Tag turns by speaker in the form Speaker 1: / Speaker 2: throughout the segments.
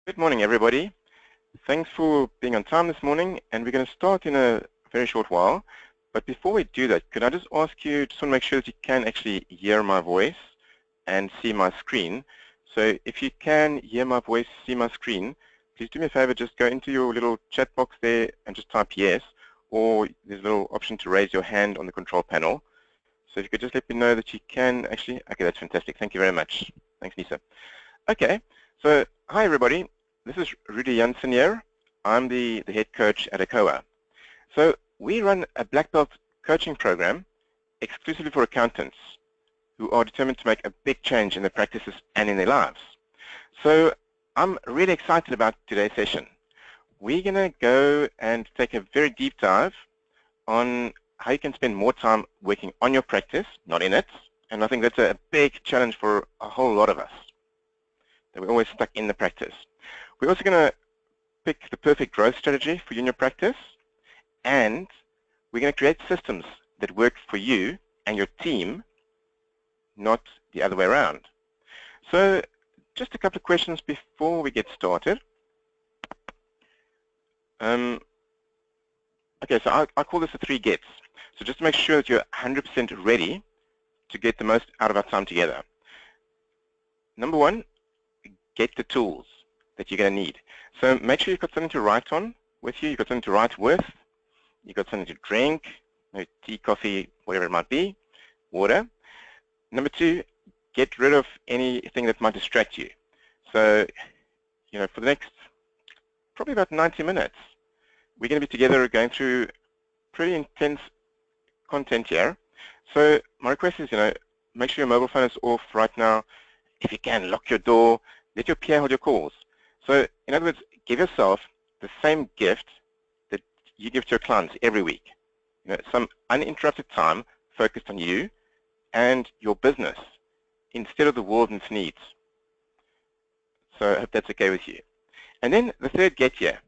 Speaker 1: Good morning, everybody. Thanks for being on time this morning, and we're going to start in a very short while. But before we do that, could I just ask you, just want to make sure that you can actually hear my voice and see my screen. So if you can hear my voice, see my screen, please do me a favor, just go into your little chat box there and just type yes, or there's a little option to raise your hand on the control panel. So if you could just let me know that you can actually, okay, that's fantastic. Thank you very much. Thanks, Nisa. Okay, so hi everybody. This is Rudy Janssen here. I'm the head coach at ACOA. So we run a black belt coaching program exclusively for accountants who are determined to make a big change in their practices and in their lives. So I'm really excited about today's session. We're going to go and take a very deep dive on how you can spend more time working on your practice, not in it. And I think that's a big challenge for a whole lot of us, that we're always stuck in the practice. We're also going to pick the perfect growth strategy for you and your practice, and we're going to create systems that work for you and your team, not the other way around. So just a couple of questions before we get started. Okay, so I call this the 3 gets. So just to make sure that you're 100% ready to get the most out of our time together. Number 1, get the tools that you're going to need. So make sure you've got something to write on with you. You've got something to write with. You've got something to drink, maybe tea, coffee, whatever it might be, water. Number 2, get rid of anything that might distract you. So, for the next probably about 90 minutes, we're going to be together going through pretty intense content here. So my request is, make sure your mobile phone is off right now. If you can, lock your door. Let your PA hold your calls. So in other words, give yourself the same gift that you give to your clients every week. Some uninterrupted time focused on you and your business instead of the world and its needs. So I hope that's okay with you. And then the 3rd get here.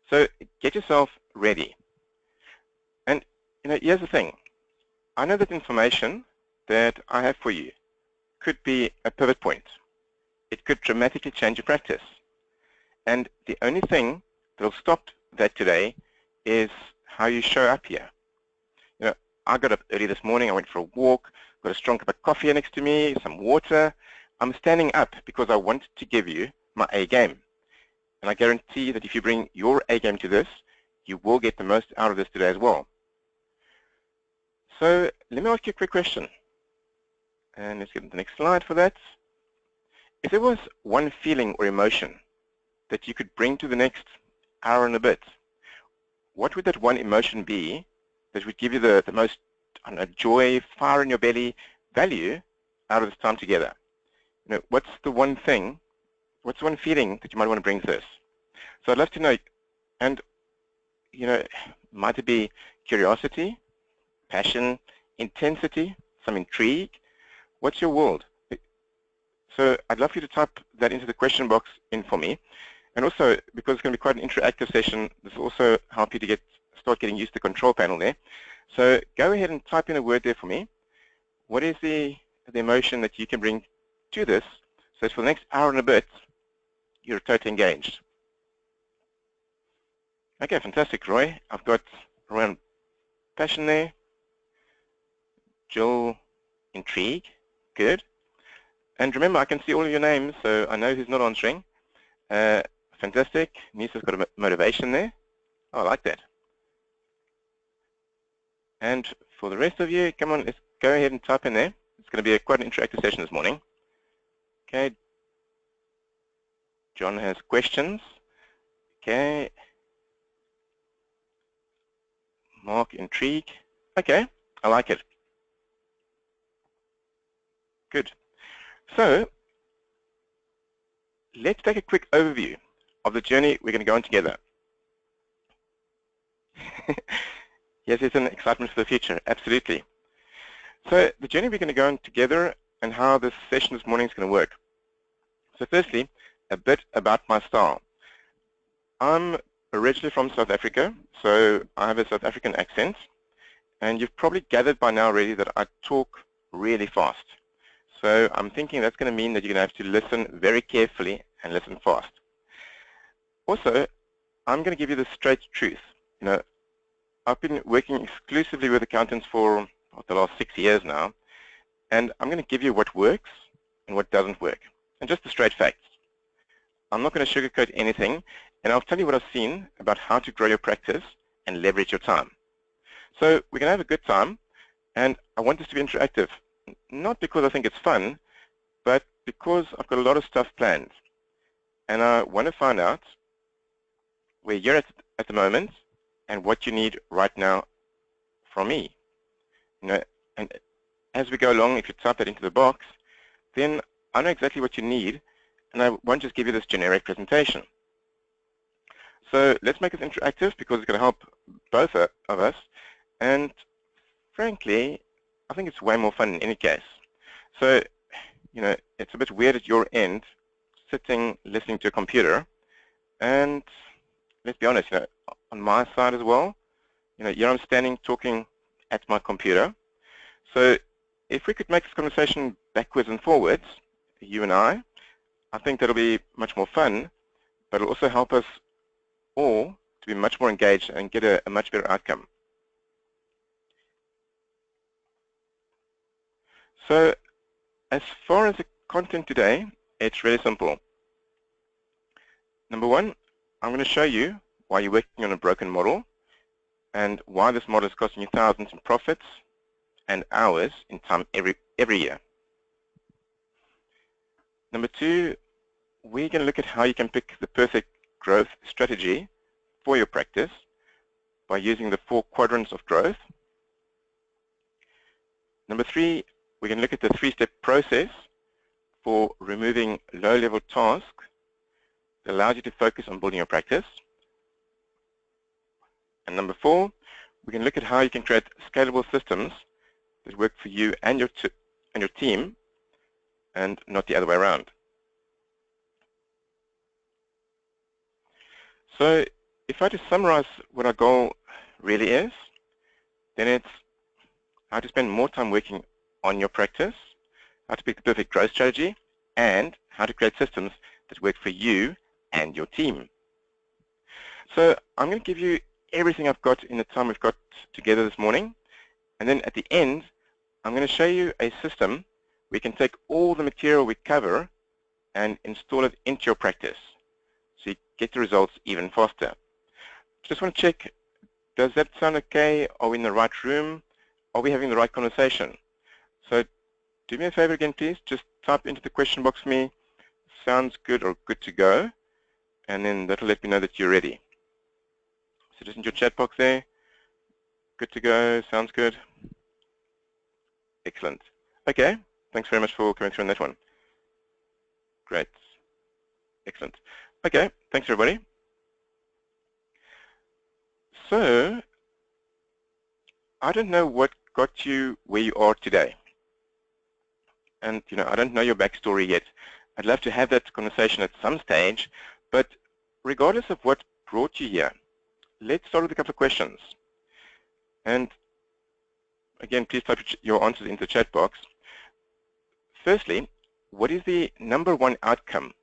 Speaker 1: So get yourself ready. And here's the thing. I know that information that I have for you could be a pivot point. It could dramatically change your practice. And the only thing that will stop that today is how you show up here. I got up early this morning, I went for a walk, got a strong cup of coffee next to me, some water. I'm standing up because I want to give you my A game. And I guarantee that if you bring your A game to this, you will get the most out of this today as well. So let me ask you a quick question. And let's get to the next slide for that. If there was one feeling or emotion that you could bring to the next hour and a bit, what would that one emotion be that would give you the most joy, fire in your belly, value out of this time together? What's the one thing, what's the one feeling that you might want to bring to this? So I'd love to know, and might it be curiosity, passion, intensity, some intrigue? What's your world? So I'd love you to type that into the question box for me. And also, because it's going to be quite an interactive session, this will also help you to start getting used to the control panel there. So go ahead and type in a word there for me. What is the emotion that you can bring to this, so for the next hour and a bit, you're totally engaged? Okay, fantastic, Roy. I've got around passion there. Jill, intrigue, good. And remember, I can see all of your names, so I know who's not answering. Fantastic. Nisa's got a motivation there. Oh, I like that. And for the rest of you, come on, let's go ahead and type in there. It's going to be quite an interactive session this morning. Okay. John has questions. Okay. Mark, intrigue. Okay, I like it. Good. So let's take a quick overview of the journey we're going to go on together. Yes, it's an excitement for the future, absolutely. So the journey we're going to go on together and how this session this morning is going to work. So firstly, a bit about my style. I'm originally from South Africa, so I have a South African accent, and you've probably gathered by now already that I talk really fast. So I'm thinking that's going to mean that you're going to have to listen very carefully and listen fast. Also, I'm going to give you the straight truth. I've been working exclusively with accountants for the last 6 years now, and I'm going to give you what works and what doesn't work, and just the straight facts. I'm not going to sugarcoat anything, and I'll tell you what I've seen about how to grow your practice and leverage your time. So we're going to have a good time, and I want this to be interactive, not because I think it's fun, but because I've got a lot of stuff planned, and I want to find out where you're at the moment and what you need right now from me. And as we go along, if you type that into the box, then I know exactly what you need, and I won't just give you this generic presentation. So let's make this interactive because it's going to help both of us, and frankly, I think it's way more fun in any case. So, it's a bit weird at your end, sitting, listening to a computer, and let's be honest, on my side as well, here I'm standing talking at my computer. So if we could make this conversation backwards and forwards, you and I think that'll be much more fun, but it'll also help us all to be much more engaged and get a much better outcome. So as far as the content today, it's really simple. Number one, I'm going to show you why you're working on a broken model and why this model is costing you thousands in profits and hours in time every year. Number two, we're going to look at how you can pick the perfect growth strategy for your practice by using the 4 quadrants of growth. Number three, we're going to look at the 3-step process for removing low-level tasks that allows you to focus on building your practice. And number four, we can look at how you can create scalable systems that work for you and your team, and not the other way around. So if I just summarize what our goal really is, then it's how to spend more time working on your practice, how to pick the perfect growth strategy, and how to create systems that work for you and your team. So I'm going to give you everything I've got in the time we've got together this morning, and then at the end I'm going to show you a system where you can take all the material we cover and install it into your practice so you get the results even faster. Just want to check, does that sound okay? Are we in the right room? Are we having the right conversation? So do me a favor again, please. Just type into the question box for me, sounds good or good to go, and then that'll let me know that you're ready. So just in your chat box there, good to go, sounds good. Excellent. Okay, thanks very much for coming through on that one. Great. Excellent. Okay, thanks everybody. So, I don't know what got you where you are today. And, I don't know your backstory yet. I'd love to have that conversation at some stage, but regardless of what brought you here, let's start with a couple of questions. And again, please type your answers into the chat box. Firstly, what is the number one outcome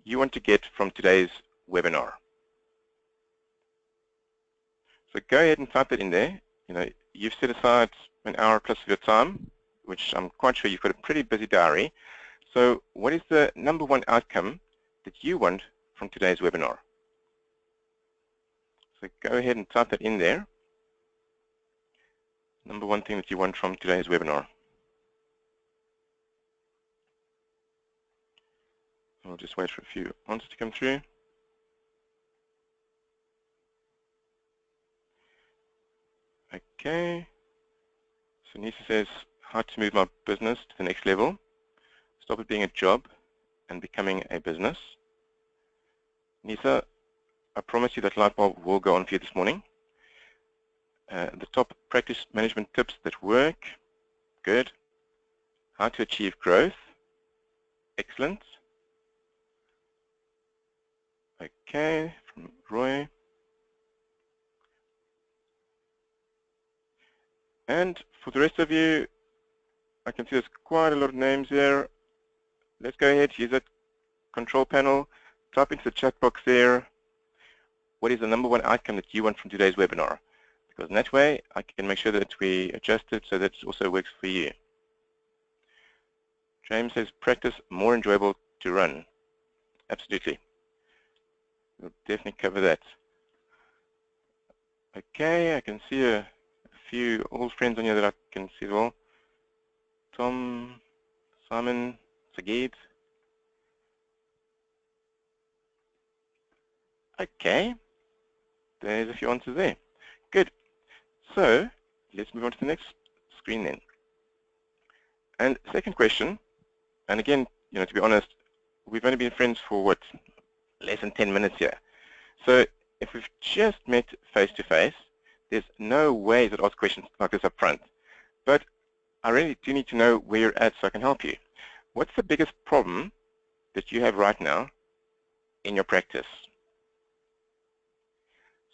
Speaker 1: you want to get from today's webinar? So go ahead and type it in there. You've set aside an hour plus of your time, which I'm quite sure you've got a pretty busy diary. So what is the number one outcome that you want from today's webinar? So go ahead and type that in there. Number one thing that you want from today's webinar. I'll just wait for a few answers to come through. Okay. So Nisa says, how to move my business to the next level. Stop it being a job and becoming a business. Nisa, I promise you that light bulb will go on for you this morning. The top practice management tips that work. Good. How to achieve growth. Excellent. Okay, from Roy. And for the rest of you, I can see there's quite a lot of names here. Let's go ahead, use that control panel, type into the chat box there, what is the #1 outcome that you want from today's webinar? Because in that way, I can make sure that we adjust it so that it also works for you. James says, practice more enjoyable to run. Absolutely. We'll definitely cover that. Okay, I can see a few old friends on here that I can see as well. Tom, Simon, Sagid. Okay, there's a few answers there. Good. So let's move on to the next screen then. And second question, and again, to be honest, we've only been friends for what, less than 10 minutes here. So if we've just met face to face, there's no way to ask questions like this up front. But I really do need to know where you're at so I can help you. What's the biggest problem that you have right now in your practice?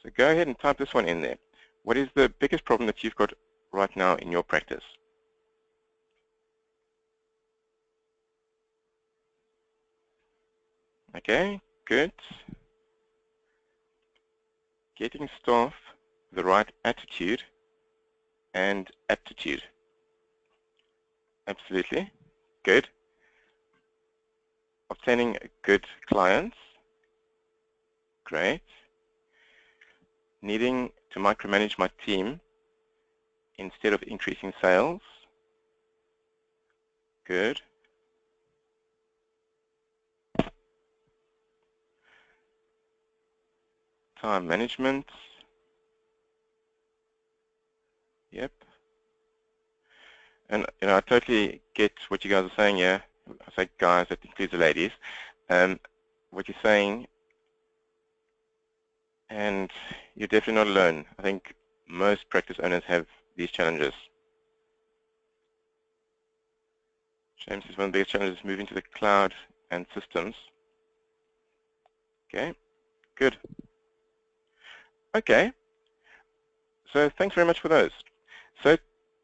Speaker 1: So go ahead and type this one in there. What is the biggest problem that you've got right now in your practice? Okay, good. Getting staff the right attitude and aptitude. Absolutely. Good. Obtaining good clients. Great. Needing to micromanage my team instead of increasing sales. Good. Time management. Yep. And I totally get what you guys are saying here. I say guys, that includes the ladies. What you're saying, and you're definitely not alone. I think most practice owners have these challenges. James says one of the biggest challenges is moving to the cloud and systems. Okay, good. Okay, so thanks very much for those. So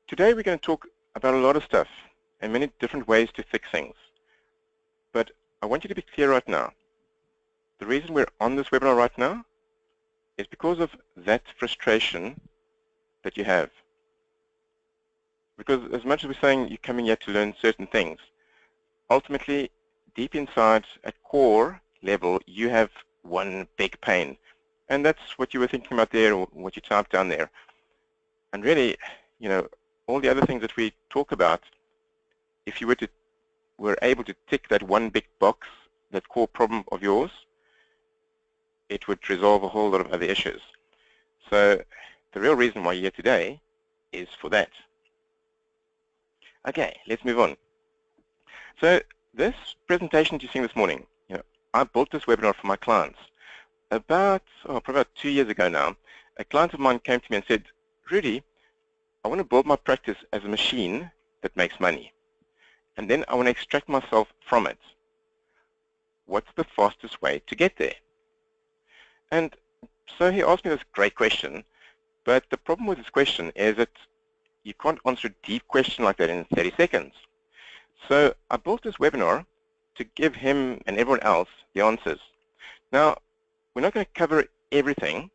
Speaker 1: today we're going to talk about a lot of stuff and many different ways to fix things. But I want you to be clear right now. The reason we're on this webinar right now is because of that frustration that you have. Because as much as we're saying you're coming here to learn certain things, ultimately, deep inside, at core level, you have one big pain. And that's what you were thinking about there, or what you typed down there. And really, all the other things that we talk about, if you were able to tick that one big box, that core problem of yours, it would resolve a whole lot of other issues. So the real reason why you're here today is for that. Okay, let's move on. So this presentation that you're seeing this morning, I built this webinar for my clients. Probably about 2 years ago now, a client of mine came to me and said, Rudy, I want to build my practice as a machine that makes money. And then I want to extract myself from it. What's the fastest way to get there? And so he asked me this great question, but the problem with this question is that you can't answer a deep question like that in 30 seconds. So I built this webinar to give him and everyone else the answers. Now, we're not going to cover everything,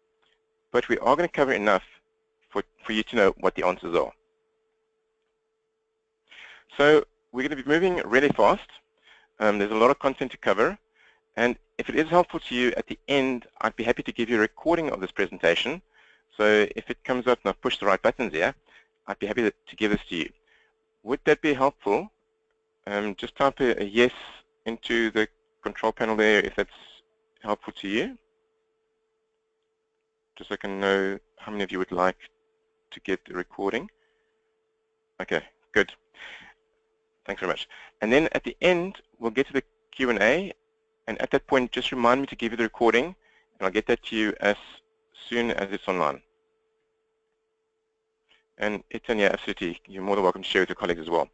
Speaker 1: but we are going to cover enough for you to know what the answers are. So we're going to be moving really fast. There's a lot of content to cover. And if it is helpful to you at the end, I'd be happy to give you a recording of this presentation. So if it comes up and I've pushed the right buttons here, I'd be happy to give this to you. Would that be helpful? Just type a yes into the control panel there if that's helpful to you. Just so I can know how many of you would like to get the recording. Okay, good. Thanks very much. And then at the end, we'll get to the Q&A. And at that point, just remind me to give you the recording, and I'll get that to you as soon as it's online. And Ethan, yeah, absolutely. You're more than welcome to share with your colleagues as well.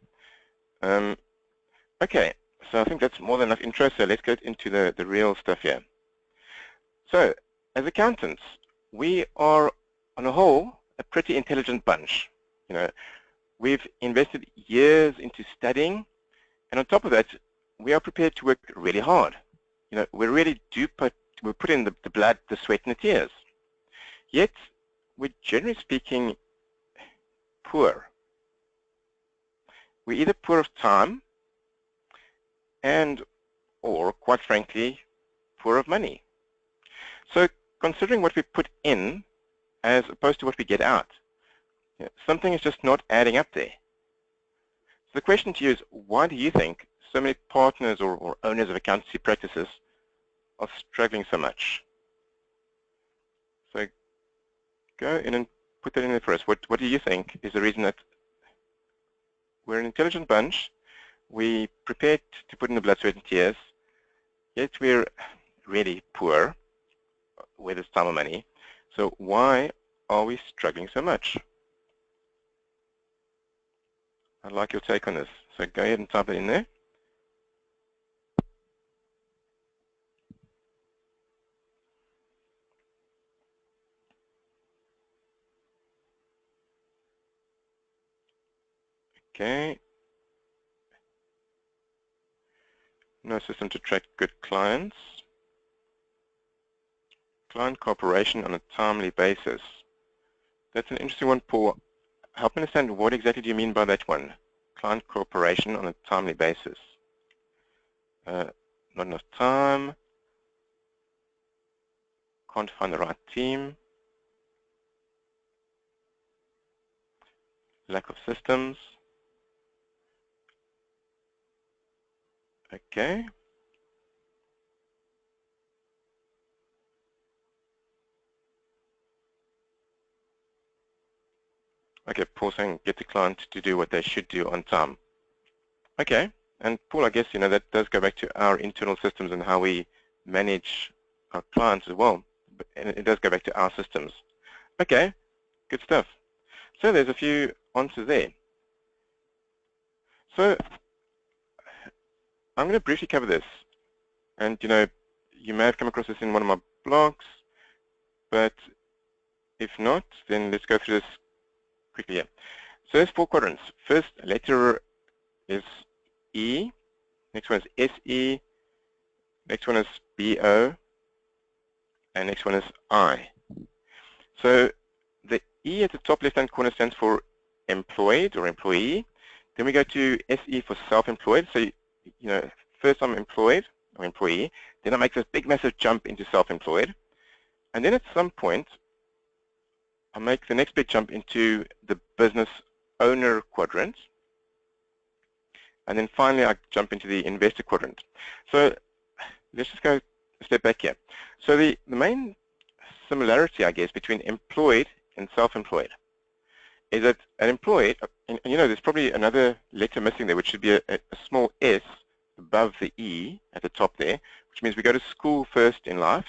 Speaker 1: Okay, so I think that's more than enough intro, so let's get into the real stuff here. So, as accountants, we are, on a whole, a pretty intelligent bunch. We've invested years into studying, and on top of that, we are prepared to work really hard. we really do we put in the blood, the sweat, and the tears. Yet, we're generally speaking poor. We're either poor of time and, or quite frankly, poor of money. So considering what we put in as opposed to what we get out, something is just not adding up there. So the question to you is, why do you think so many partners or owners of accountancy practices are struggling so much? So go in and put that in there for us. What do you think is the reason that we're an intelligent bunch, we prepared to put in the blood, sweat, and tears, yet we're really poor, whether it's time or money. So why are we struggling so much? I'd like your take on this. So go ahead and type it in there. Okay. No system to track good clients. Client cooperation on a timely basis. That's an interesting one, Paul. Help me understand, what exactly do you mean by that one? Client cooperation on a timely basis. Not enough time. Can't find the right team. Lack of systems. Okay. Okay, Paul saying get the client to do what they should do on time. Okay, and Paul, I guess, that does go back to our internal systems and how we manage our clients as well. And it does go back to our systems. Okay, good stuff. So there's a few answers there. So I'm going to briefly cover this. And, you may have come across this in one of my blogs, but if not, then let's go through this quickly here. So there's 4 quadrants. First letter is E, next one is SE, next one is BO, and next one is I. So the E at the top left-hand corner stands for employed or employee. Then we go to SE for self-employed. So, first I'm employed or employee. Then I make this big, massive jump into self-employed. And then at some point, I make the next big jump into the business owner quadrant. And then finally, I jump into the investor quadrant. So let's just go a step back here. So the main similarity, I guess, between employed and self-employed is that an employed, and there's probably another letter missing there, which should be a small s above the E at the top there, which means we go to school first in life,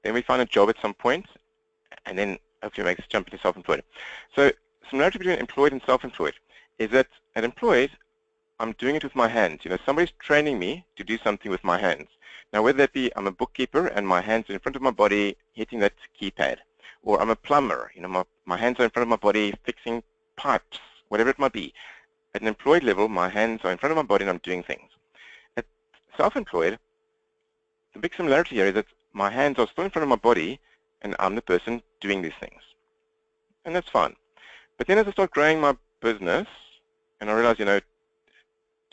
Speaker 1: then we find a job at some point, and then hopefully make this jump into self-employed. So similarity between employed and self-employed is that at employed, I'm doing it with my hands. Somebody's training me to do something with my hands. Now, whether that be I'm a bookkeeper and my hands are in front of my body hitting that keypad, or I'm a plumber, my hands are in front of my body fixing pipes, whatever it might be. At an employed level, my hands are in front of my body and I'm doing things. At self-employed, the big similarity here is that my hands are still in front of my body and I'm the person doing these things. And that's fine. But then as I start growing my business, and I realize, to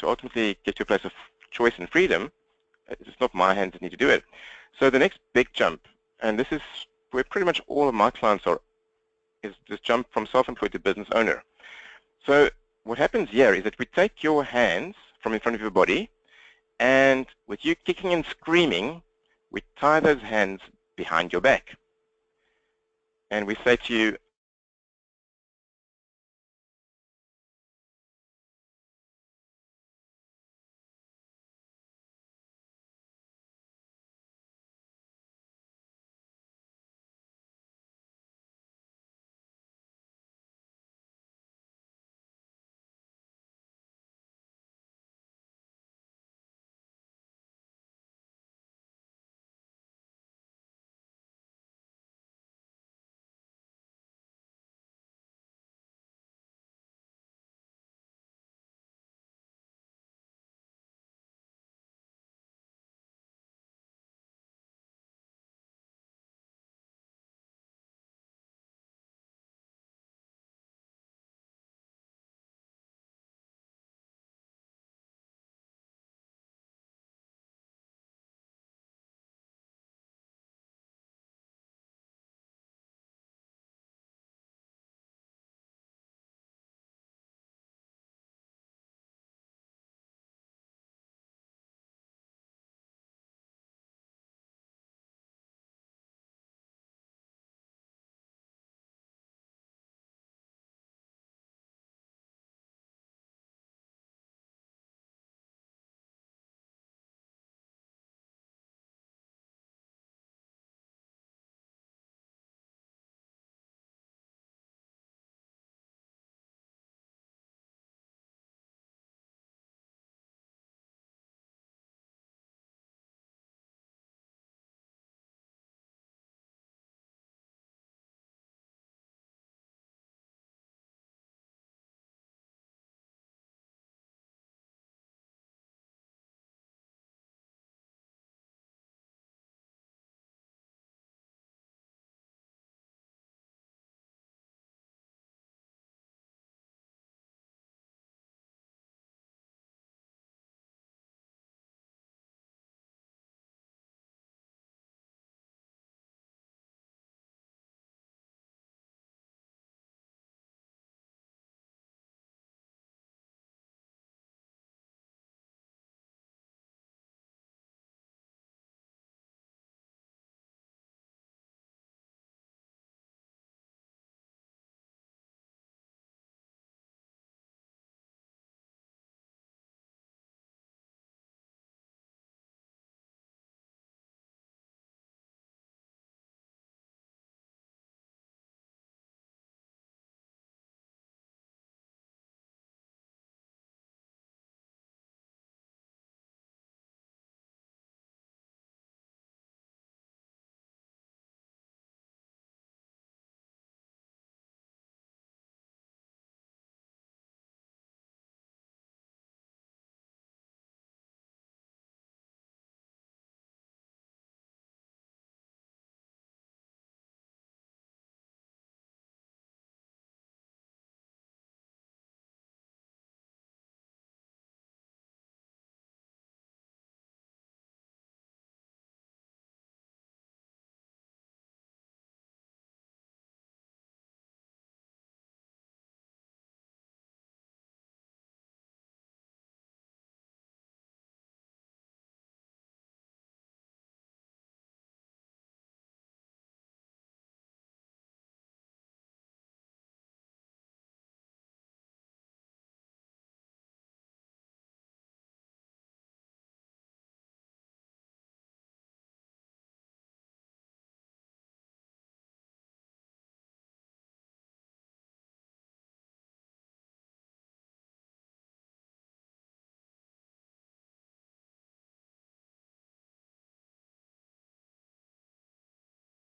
Speaker 1: ultimately get to a place of choice and freedom, it's not my hands that need to do it. So the next big jump, and this is where pretty much all of my clients are, is this jump from self-employed to business owner. So what happens here is that we take your hands from in front of your body, and with you kicking and screaming, we tie those hands behind your back. And we say to you,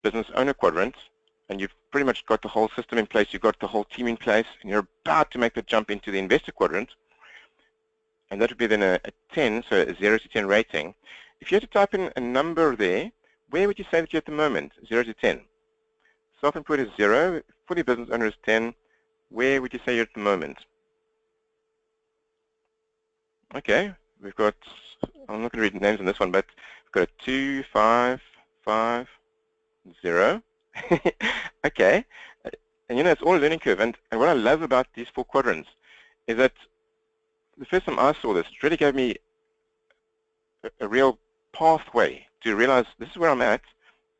Speaker 1: business owner quadrant, and you've pretty much got the whole system in place, you've got the whole team in place, and you're about to make the jump into the investor quadrant, and that would be then a 10, so a 0 to 10 rating. If you had to type in a number there, where would you say that you're at the moment, 0 to 10? Self-employed is 0, fully business owner is 10. Where would you say you're at the moment? Okay, we've got, I'm not going to read names on this one, but we've got a 2, 5, 5, 0. Okay, and you know, it's all a learning curve. And what I love about these 4 quadrants is that the first time I saw this, it really gave me a real pathway to realize this is where I'm at,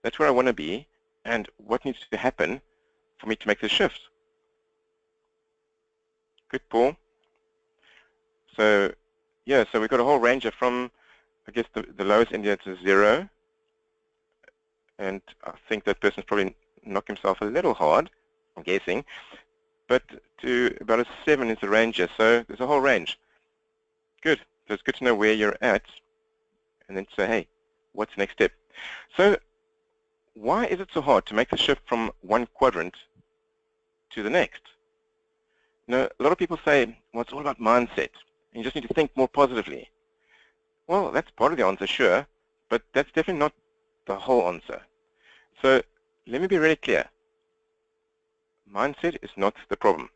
Speaker 1: that's where I want to be, and what needs to happen for me to make this shift. Good, Paul. So, yeah, so we've got a whole range of from, I guess, the lowest end to 0. And I think that person's probably knocked himself a little hard, I'm guessing. But to about a 7 is the ranger, so there's a whole range. Good. So it's good to know where you're at, and then say, hey, what's the next step? So why is it so hard to make the shift from one quadrant to the next? You know, a lot of people say, well, it's all about mindset. You just need to think more positively. Well, that's part of the answer, sure, but that's definitely not the whole answer. So let me be really clear. Mindset is not the problem.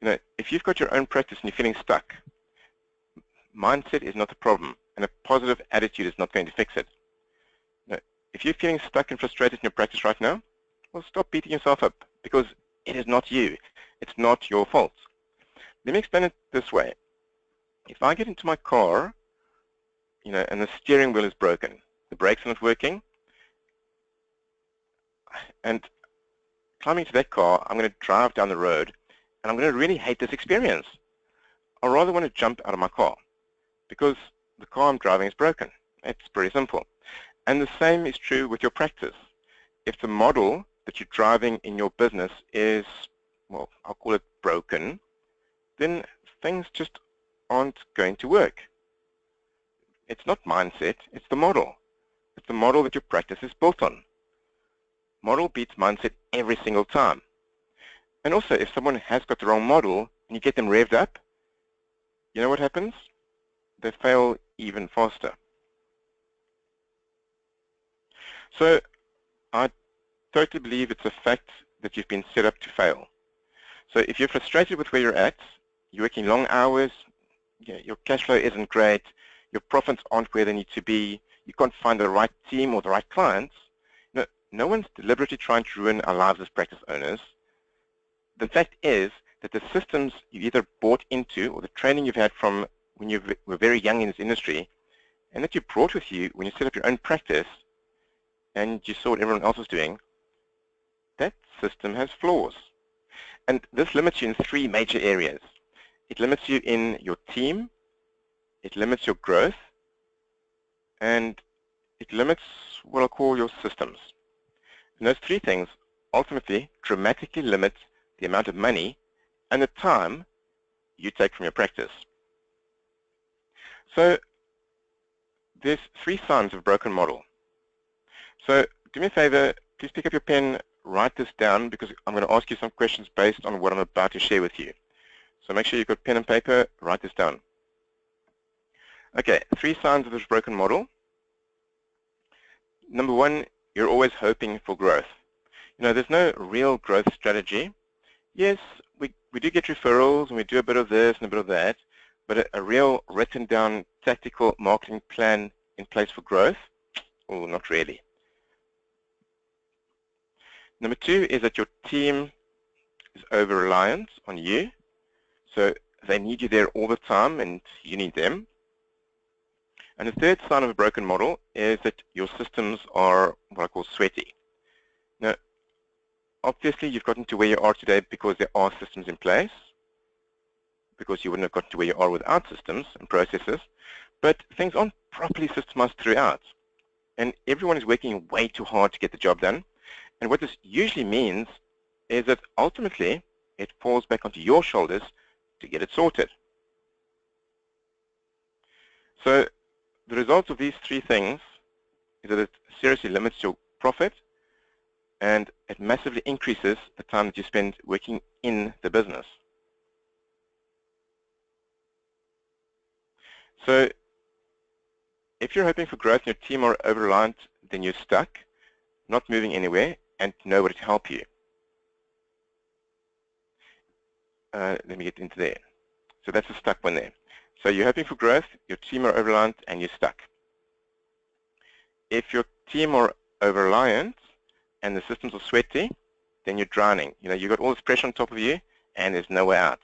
Speaker 1: You know, if you've got your own practice and you're feeling stuck, mindset is not the problem, and a positive attitude is not going to fix it. You know, if you're feeling stuck and frustrated in your practice right now, well, stop beating yourself up, because it is not you. It's not your fault. Let me explain it this way. If I get into my car, you know, and the steering wheel is broken, the brakes are not working, and climbing into that car, I'm going to drive down the road, and I'm going to really hate this experience. I rather want to jump out of my car, because the car I'm driving is broken. It's pretty simple. And the same is true with your practice. If the model that you're driving in your business is, well, I'll call it broken, then things just aren't going to work. It's not mindset, it's the model. It's the model that your practice is built on. Model beats mindset every single time. And also, if someone has got the wrong model and you get them revved up, you know what happens? They fail even faster. So I totally believe it's a fact that you've been set up to fail. So if you're frustrated with where you're at, you're working long hours, your cash flow isn't great, your profits aren't where they need to be, you can't find the right team or the right clients, no one's deliberately trying to ruin our lives as practice owners. The fact is that the systems you either bought into or the training you've had from when you were very young in this industry, and that you brought with you when you set up your own practice and you saw what everyone else was doing, that system has flaws. And this limits you in 3 major areas. It limits you in your team, it limits your growth, and it limits what I'll call your systems. And those 3 things ultimately dramatically limit the amount of money and the time you take from your practice. So there's 3 signs of a broken model. So do me a favor, please pick up your pen, write this down, because I'm going to ask you some questions based on what I'm about to share with you. So make sure you've got pen and paper, write this down. Okay, 3 signs of this broken model. Number 1, you're always hoping for growth. You know, there's no real growth strategy. Yes, we do get referrals and we do a bit of this and a bit of that, but a real written down tactical marketing plan in place for growth? Oh, not really. Number 2 is that your team is over-reliant on you. So they need you there all the time and you need them. And the 3rd sign of a broken model is that your systems are what I call sweaty. Now, obviously you've gotten to where you are today because there are systems in place, because you wouldn't have gotten to where you are without systems and processes, but things aren't properly systemized throughout. And everyone is working way too hard to get the job done. And what this usually means is that ultimately it falls back onto your shoulders to get it sorted. So the result of these 3 things is that it seriously limits your profit, and it massively increases the time that you spend working in the business. So if you're hoping for growth and your team are over-reliant, then you're stuck, not moving anywhere, and nobody to help you. Let me get into there. So that's a stuck one there. So you're hoping for growth, your team are over-reliant, and you're stuck. If your team are over-reliant and the systems are sweaty, then you're drowning. You've got all this pressure on top of you, and there's no way out.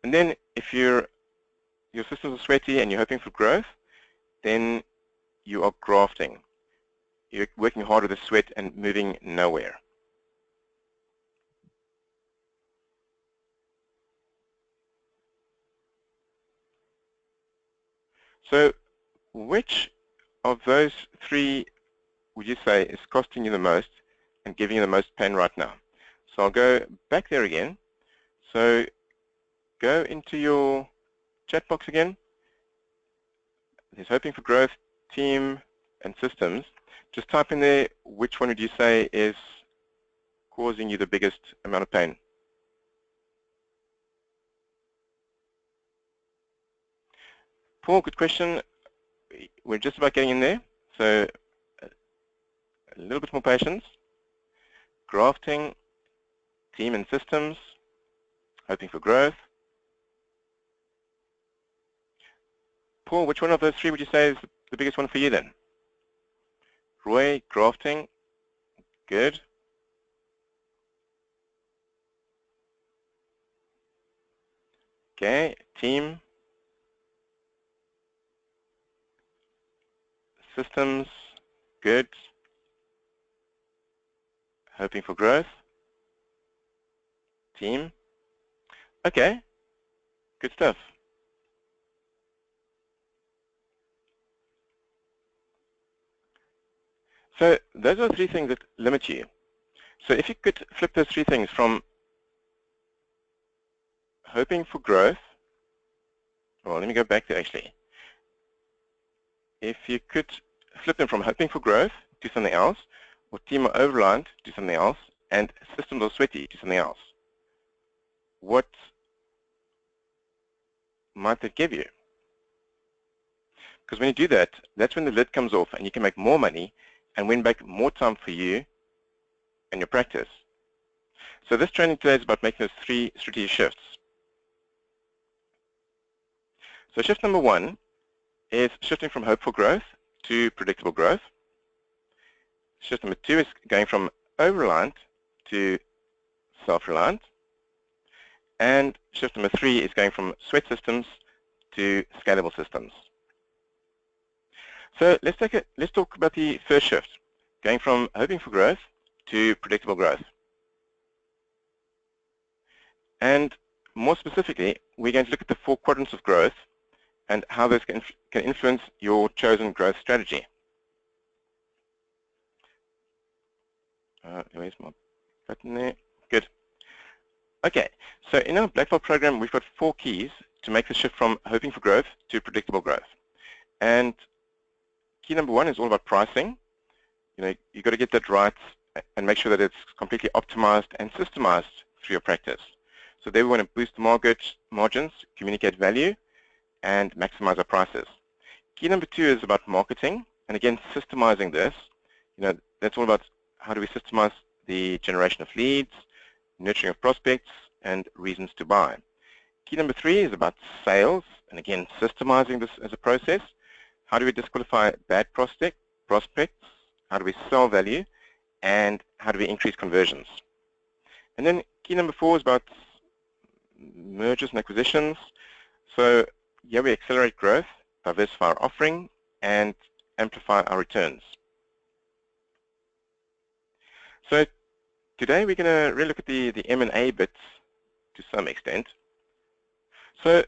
Speaker 1: And then if your systems are sweaty and you're hoping for growth, then you are grafting. You're working hard with the sweat and moving nowhere. So which of those three would you say is costing you the most and giving you the most pain right now? So I'll go back there again. So go into your chat box again. There's hoping for growth, team, and systems. Just type in there which one would you say is causing you the biggest amount of pain. Paul, good question. We're just about getting in there, so a little bit more patience. Grafting, team and systems, hoping for growth. Paul, which one of those three would you say is the biggest one for you then? Roy, grafting, good. Okay, team, systems, good. Hoping for growth, team. Okay, good stuff. So those are three things that limit you. So if you could flip those three things from hoping for growth, well, let me go back there actually. If you could flip them from hoping for growth to something else, or team are over-reliant to something else, and systems are sweaty to something else, what might that give you? Because when you do that, that's when the lid comes off and you can make more money and win back more time for you and your practice. So this training today is about making those three strategic shifts. So shift number one is shifting from hope for growth to predictable growth. Shift number two is going from over-reliant to self-reliant. And shift number three is going from sweat systems to scalable systems. So let's talk about the first shift, going from hoping for growth to predictable growth. And more specifically, we're going to look at the 4 quadrants of growth and how those can influence your chosen growth strategy. Where's my button there? Good. Okay, so in our Black Belt program, we've got 4 keys to make the shift from hoping for growth to predictable growth. And key number 1 is all about pricing. You've got to get that right and make sure that it's completely optimized and systemized through your practice. So there we want to boost the margins, communicate value, and maximize our prices. Key number 2 is about marketing, and again, systemizing this. That's all about how do we systemize the generation of leads, nurturing of prospects, and reasons to buy. Key number 3 is about sales, and again, systemizing this as a process. How do we disqualify bad prospects? How do we sell value? And how do we increase conversions? And then key number 4 is about mergers and acquisitions. So here we accelerate growth, diversify our offering, and amplify our returns. So today we're going to really look at the M&A bits to some extent. So,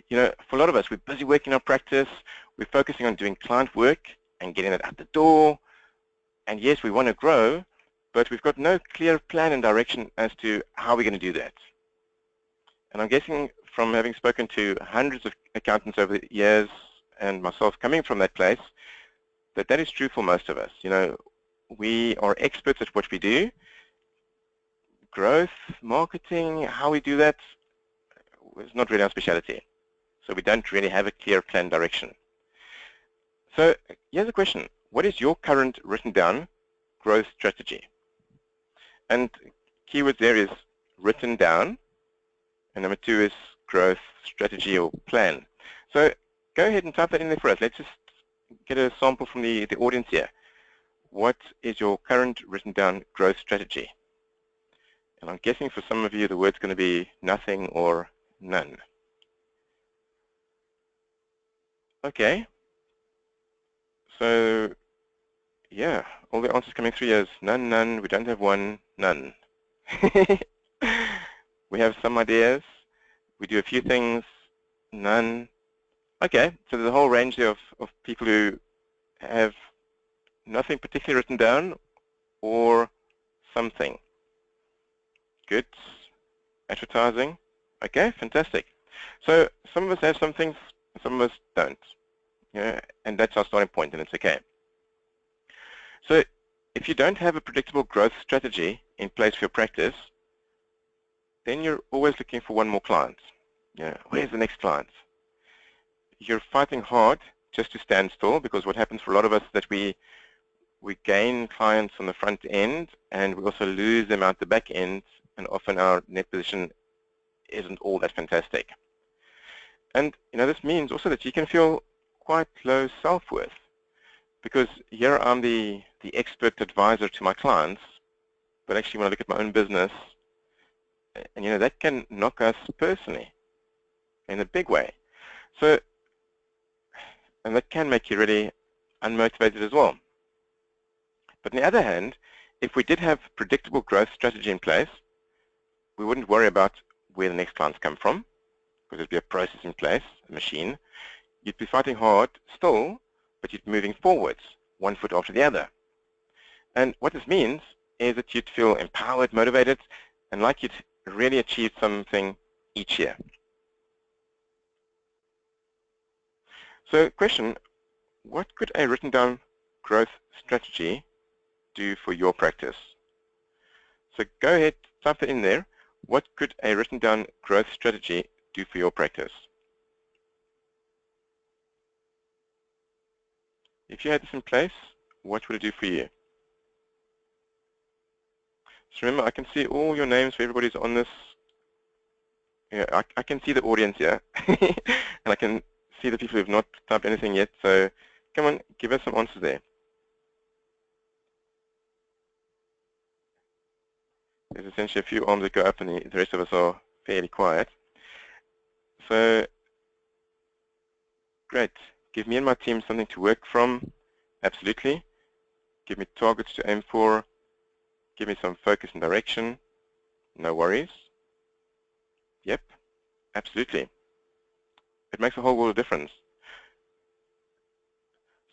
Speaker 1: for a lot of us, we're busy working our practice, we're focusing on doing client work and getting it out the door. And yes, we want to grow, but we've got no clear plan and direction as to how we're going to do that. And I'm guessing from having spoken to hundreds of accountants over the years and myself coming from that place, that is true for most of us. You know, we are experts at what we do. Growth, marketing, how we do that is not really our specialty. So we don't really have a clear plan direction. So here's a question. What is your current written down growth strategy? And keywords there is written down, and number 2 is growth strategy or plan. So go ahead and type that in there for us. Let's just get a sample from the audience here. What is your current written down growth strategy? And I'm guessing for some of you the word's going to be nothing or none. Okay. So yeah, all the answers coming through is none, none, we don't have one, none. We have some ideas, we do a few things, none. Okay, so there's a whole range of people who have nothing particularly written down or something. Good. Advertising. Okay, fantastic. So some of us have some things, some of us don't. Yeah, and that's our starting point, and it's okay. So if you don't have a predictable growth strategy in place for your practice, then you're always looking for one more client. Yeah, where's the next client? You're fighting hard just to stand still, because what happens for a lot of us is that we gain clients on the front end and we also lose them out the back end, and often our net position isn't all that fantastic. And you know, this means also that you can feel quite low self-worth, because here I'm the expert advisor to my clients, but actually when I look at my own business, and you know, that can knock us personally in a big way. So, and that can make you really unmotivated as well. But on the other hand, if we did have predictable growth strategy in place, we wouldn't worry about where the next clients come from, because there'd be a process in place, a machine. You'd be fighting hard still, but you'd be moving forwards, one foot after the other. And what this means is that you'd feel empowered, motivated, and like you'd really achieved something each year. So question, what could a written down growth strategy do for your practice? So go ahead, type it in there. What could a written down growth strategy do for your practice? If you had this in place, what would it do for you? So remember, I can see all your names for everybody's on this. Yeah, I can see the audience here, and I can see the people who have not typed anything yet. So come on, give us some answers there. There's essentially a few arms that go up, and the rest of us are fairly quiet. So great. Give me and my team something to work from. Absolutely. Give me targets to aim for. Give me some focus and direction. No worries. Yep, absolutely. It makes a whole world of difference.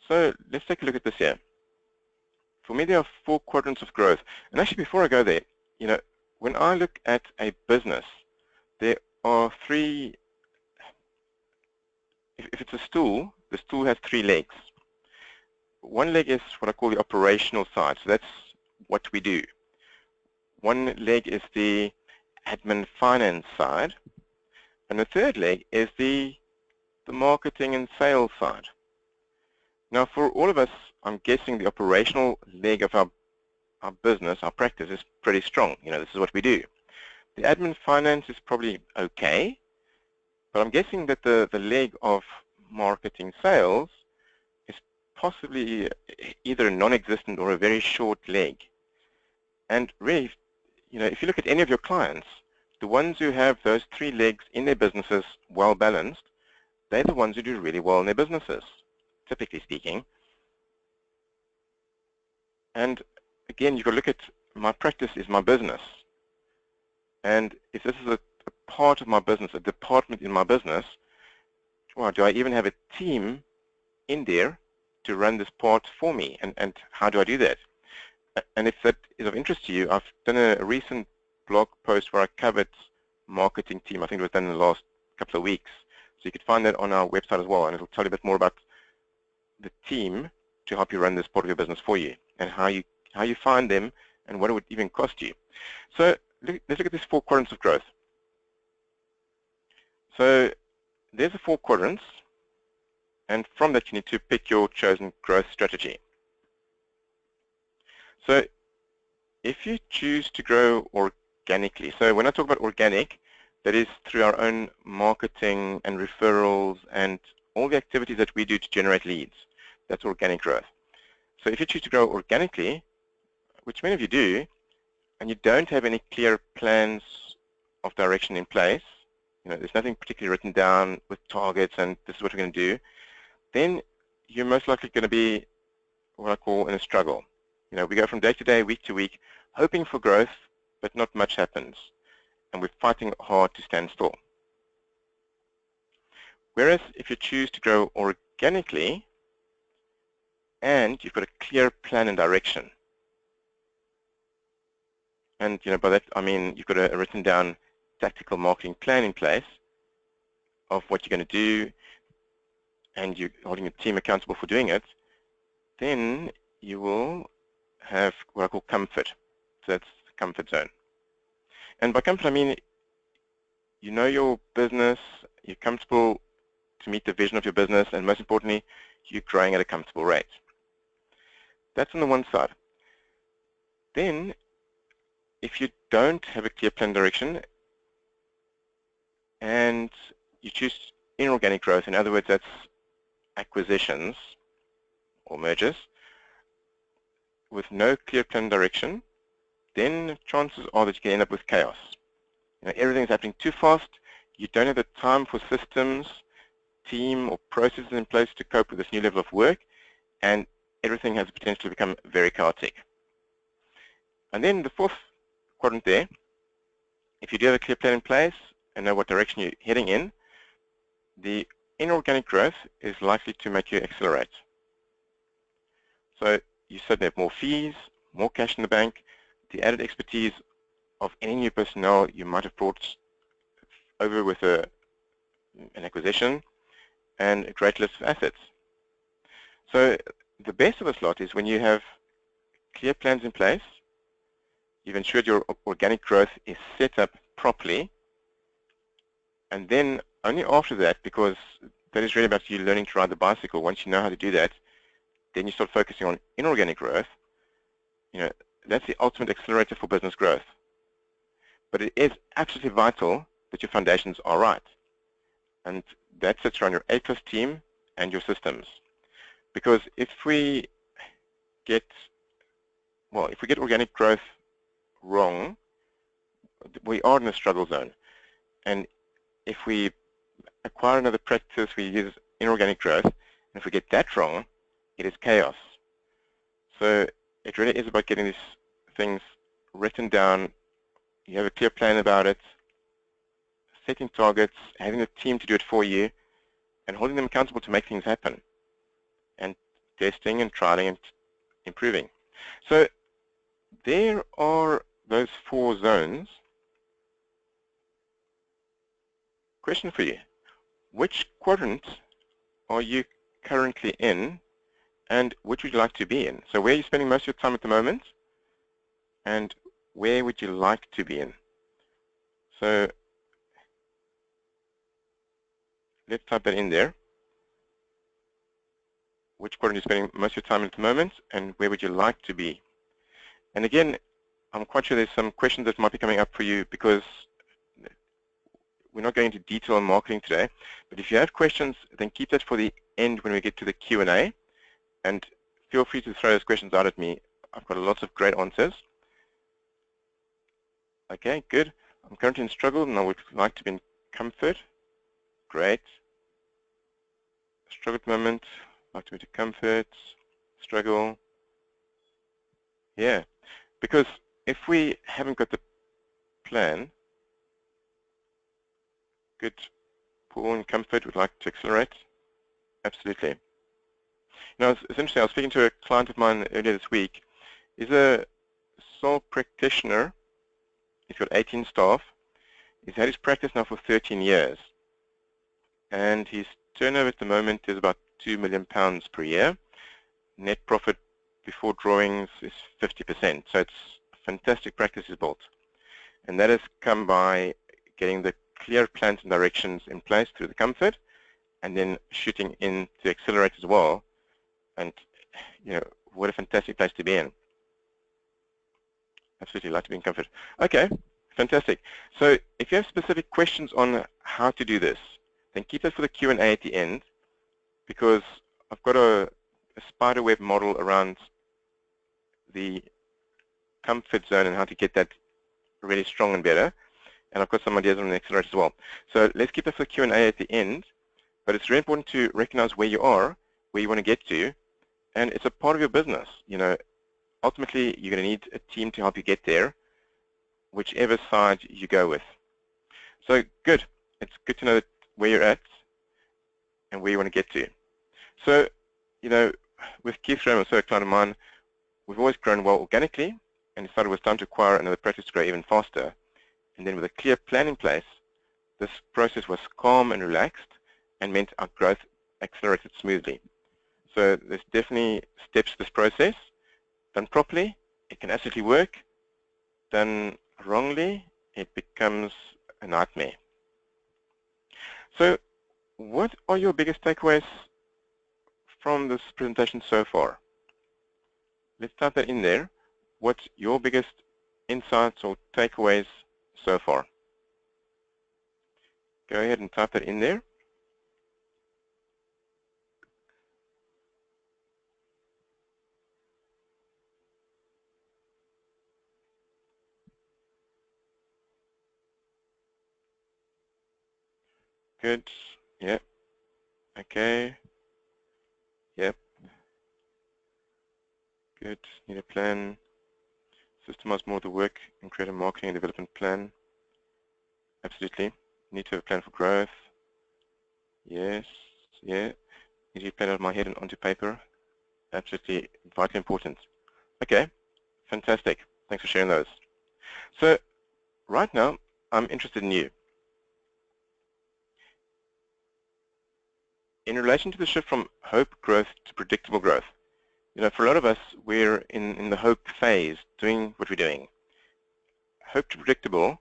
Speaker 1: So let's take a look at this here. For me, there are 4 quadrants of growth. And actually, before I go there, you know, when I look at a business, there are 3. If it's a stool, the stool has 3 legs. One leg is what I call the operational side. So that's what we do. One leg is the admin finance side. And the third leg is the marketing and sales side. Now, for all of us, I'm guessing the operational leg of our business, our practice, is pretty strong. You know, this is what we do. The admin finance is probably okay, but I'm guessing that the leg of marketing sales is possibly either a non-existent or a very short leg. And really, you know, if you look at any of your clients, the ones who have those 3 legs in their businesses well balanced, they're the ones who do really well in their businesses, typically speaking. And again, you've got to look at my practice is my business. And if this is a part of my business, a department in my business, well, do I even have a team in there to run this part for me? And how do I do that? And if that is of interest to you, I've done a recent blog post where I covered marketing team. I think it was done in the last couple of weeks. So you could find that on our website as well, and it'll tell you a bit more about the team to help you run this part of your business for you, and how you find them and what it would even cost you. So let's look at these 4 quadrants of growth. So there's the 4 quadrants, and from that you need to pick your chosen growth strategy. So if you choose to grow organically, so when I talk about organic, that is through our own marketing and referrals and all the activities that we do to generate leads. That's organic growth. So if you choose to grow organically, which many of you do, and you don't have any clear plans of direction in place, there's nothing particularly written down with targets and this is what we're going to do, then you're most likely going to be what I call in a struggle. We go from day to day, week to week, hoping for growth, but not much happens. And we're fighting hard to stand still. Whereas if you choose to grow organically, and you've got a clear plan and direction, and by that I mean you've got a written down tactical marketing plan in place of what you're going to do, and you're holding your team accountable for doing it, then you will have what I call comfort. So that's the comfort zone. And by comfort I mean you know your business, you're comfortable to meet the vision of your business, and most importantly, you're growing at a comfortable rate. That's on the one side. Then, if you don't have a clear plan direction and you choose inorganic growth, in other words, that's acquisitions or mergers, with no clear plan direction, then chances are that you can end up with chaos. Everything's happening too fast, you don't have the time for systems, team or processes in place to cope with this new level of work, and everything has the potential to become very chaotic. And then the 4th quadrant there, if you do have a clear plan in place and know what direction you're heading in, the inorganic growth is likely to make you accelerate. So you suddenly have more fees, more cash in the bank, the added expertise of any new personnel you might have brought over with an acquisition, and a great list of assets. So the best of this lot is when you have clear plans in place, you've ensured your organic growth is set up properly, and then only after that, because that is really about you learning to ride the bicycle, once you know how to do that, then you start focusing on inorganic growth. That's the ultimate accelerator for business growth. But it is absolutely vital that your foundations are right. And that sits around your A+ team and your systems. Because if we get organic growth wrong, we are in a struggle zone. And if we acquire another practice, we use inorganic growth, and if we get that wrong, it is chaos. So it really is about getting these things written down. You have a clear plan about it, setting targets, having a team to do it for you, and holding them accountable to make things happen, and testing and trialing and improving. So there are those 4 zones. Question for you. Which quadrant are you currently in, and which would you like to be in? So where are you spending most of your time at the moment, and where would you like to be in? So let's type that in there. Which quadrant are you spending most of your time at the moment, and where would you like to be? And again, I'm quite sure there's some questions that might be coming up for you, because we're not going into detail on marketing today. But if you have questions, then keep that for the end when we get to the Q&A. And feel free to throw those questions out at me. I've got lots of great answers. Okay, good. I'm currently in struggle, and I would like to be in comfort. Great. Struggle at the moment. Like to be to comfort. Struggle. Yeah. Because if we haven't got the plan, good. Paul in comfort would like to accelerate. Absolutely. It's interesting. I was speaking to a client of mine earlier this week. He's a sole practitioner. He's got 18 staff. He's had his practice now for 13 years. And his turnover at the moment is about £2 million per year. net profit before drawings is 50%. So it's fantastic practices built. And that has come by getting the clear plans and directions in place through the comfort, and then shooting in to accelerate as well. And what a fantastic place to be in. Absolutely like to be in comfort. Okay, fantastic. So if you have specific questions on how to do this, then keep that for the Q&A at the end, because I've got a spiderweb model around the comfort zone and how to get that really strong and better. And I've got some ideas on the accelerator as well. So let's keep that for the Q&A at the end. But it's really important to recognize where you are, where you want to get to, and it's a part of your business. Ultimately, you're going to need a team to help you get there, whichever side you go with. So good. It's good to know where you're at and where you want to get to. So, with Keith Graham, also a client of mine, we've always grown well organically, and decided it was time to acquire another practice to grow even faster. And then with a clear plan in place, this process was calm and relaxed and meant our growth accelerated smoothly. So there's definitely steps to this process. Done properly, it can absolutely work. Done wrongly, it becomes a nightmare. So what are your biggest takeaways from this presentation so far? Let's type that in there. What's your biggest insights or takeaways so far? Go ahead and type that in there. Good. Yep. Okay. Yep. Good. Need a plan. Systemize more of the work and create a marketing and development plan. Absolutely. Need to have a plan for growth. Yes. Yeah. Need to plan out of my head and onto paper. Absolutely vitally important. Okay. Fantastic. Thanks for sharing those. So right now, I'm interested in you. In relation to the shift from hope growth to predictable growth, for a lot of us, we're in the hope phase, doing what we're doing. Hope to predictable,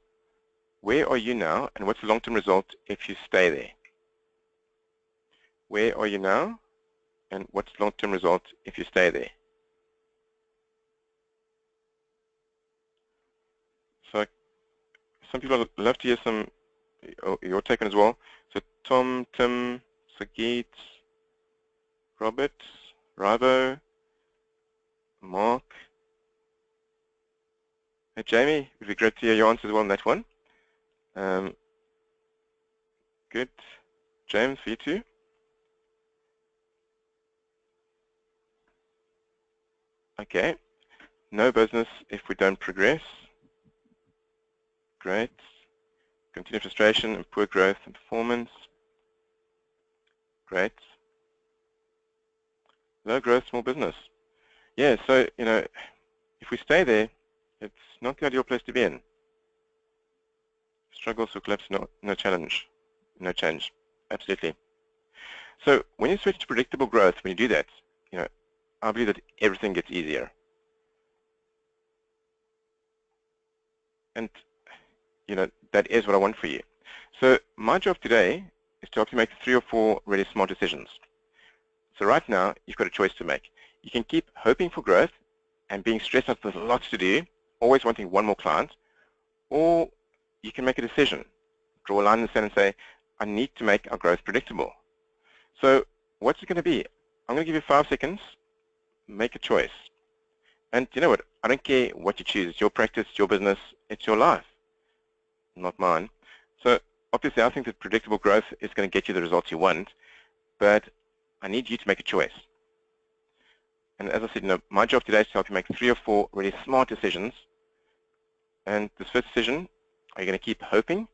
Speaker 1: where are you now, and what's the long-term result if you stay there? Where are you now, and what's the long-term result if you stay there? So some people would love to hear your take on as well. So Tom, Tim, Sagit, Robert, Ribo, Mark. Hey, Jamie, it would be great to hear your answers as well on that one. Good. James, for you too. Okay. No business if we don't progress. Great. Continued frustration and poor growth and performance. Great. Low growth, small business. Yeah, so, if we stay there, it's not the ideal place to be in. Struggles or collapse, no challenge, no change. Absolutely. So when you switch to predictable growth, when you do that, I believe that everything gets easier. And, that is what I want for you. So my job today is to help you make 3 or 4 really smart decisions. So right now, you've got a choice to make. You can keep hoping for growth and being stressed out with lots to do, always wanting one more client, or you can make a decision, draw a line in the sand and say, I need to make our growth predictable. So what's it going to be? I'm going to give you 5 seconds, make a choice. And you know what? I don't care what you choose. It's your practice, it's your business, it's your life, not mine. So obviously, I think that predictable growth is going to get you the results you want, but I need you to make a choice. And as I said, my job today is to help you make 3 or 4 really smart decisions. And this first decision, are you going to keep hoping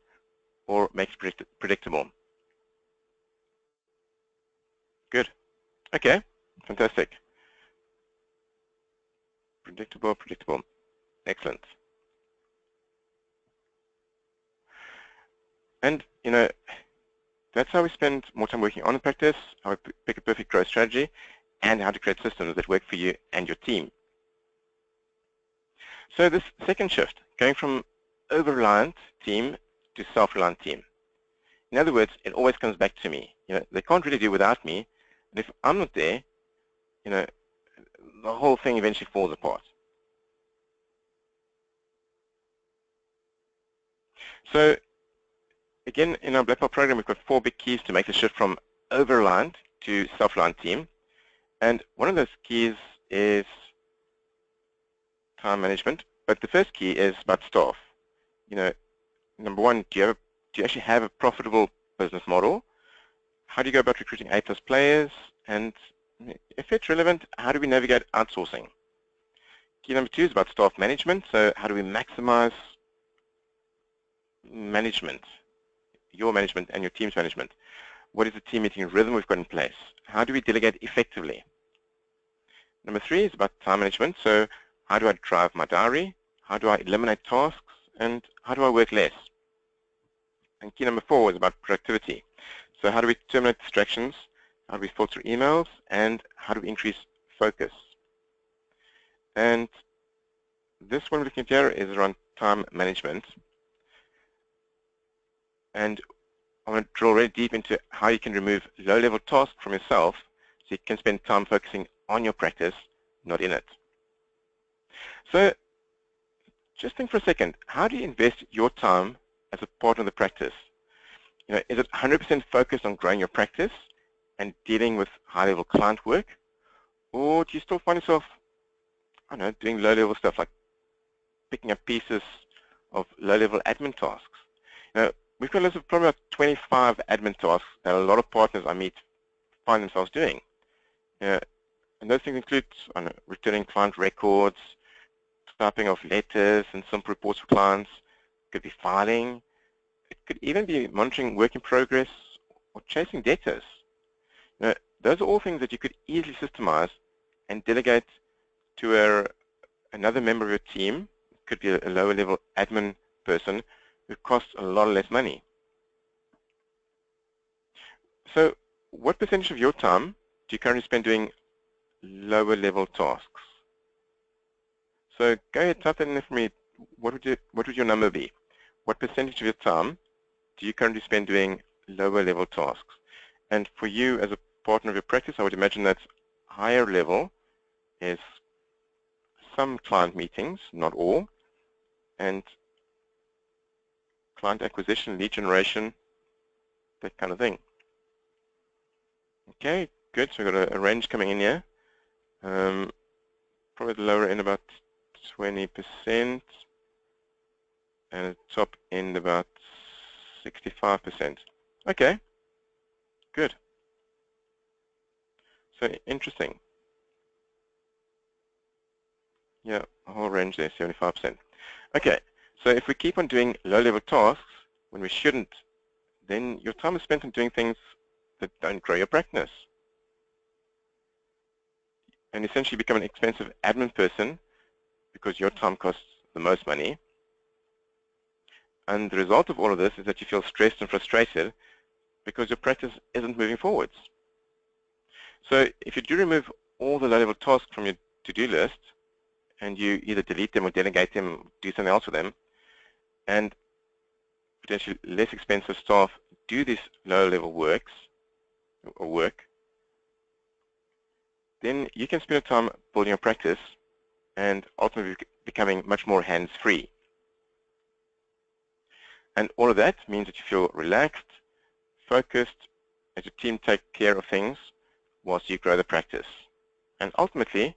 Speaker 1: or make it predictable? Good. Okay. Fantastic. Predictable, predictable. Excellent. And, that's how we spend more time working on the practice, how we pick a perfect growth strategy, and how to create systems that work for you and your team. So this second shift, going from over-reliant team to self-reliant team. In other words, it always comes back to me. They can't really do without me, and if I'm not there, the whole thing eventually falls apart. So again, in our Black Belt program, we've got 4 big keys to make the shift from over-reliant to self-reliant team. And one of those keys is time management. But the first key is about staff. Number one, do you actually have a profitable business model? How do you go about recruiting A+ players? And if it's relevant, how do we navigate outsourcing? Key number 2 is about staff management. So how do we maximize management, your management and your team's management? What is the team meeting rhythm we've got in place? How do we delegate effectively? Number 3 is about time management. So how do I drive my diary? How do I eliminate tasks? And how do I work less? And key number 4 is about productivity. So how do we terminate distractions? How do we filter emails? And how do we increase focus? And this one we're looking at here is around time management. And I want to drill really deep into how you can remove low-level tasks from yourself so you can spend time focusing on your practice, not in it. So just think for a second, how do you invest your time as a part of the practice? Is it 100% focused on growing your practice and dealing with high-level client work? Or do you still find yourself, I don't know, doing low-level stuff like picking up pieces of low-level admin tasks? We've got a list of probably about 25 admin tasks that a lot of partners I meet find themselves doing. And those things include returning client records, typing of letters and simple reports for clients. It could be filing. It could even be monitoring work in progress or chasing debtors. Those are all things that you could easily systemize and delegate to another member of your team. It could be a lower level admin person who costs a lot less money. So what percentage of your time do you currently spend doing lower level tasks? So go ahead, type that in for me. What would your number be? What percentage of your time do you currently spend doing lower level tasks? And for you as a partner of your practice, I would imagine that higher level is some client meetings, not all, and client acquisition, lead generation, that kind of thing. Okay, good. So we've got a range coming in here. Probably the lower end about 20%, and the top end about 65%. Okay, good. So interesting. Yeah, a whole range there, 75%. Okay, so if we keep on doing low-level tasks when we shouldn't, then your time is spent on doing things that don't grow your practice. And essentially become an expensive admin person because your time costs the most money. And the result of all of this is that you feel stressed and frustrated because your practice isn't moving forwards. So if you do remove all the low-level tasks from your to-do list, and you either delete them or delegate them, do something else with them, and potentially less expensive staff do these low-level work, then you can spend your time building your practice and ultimately becoming much more hands-free. And all of that means that you feel relaxed, focused, as your team take care of things whilst you grow the practice. And ultimately,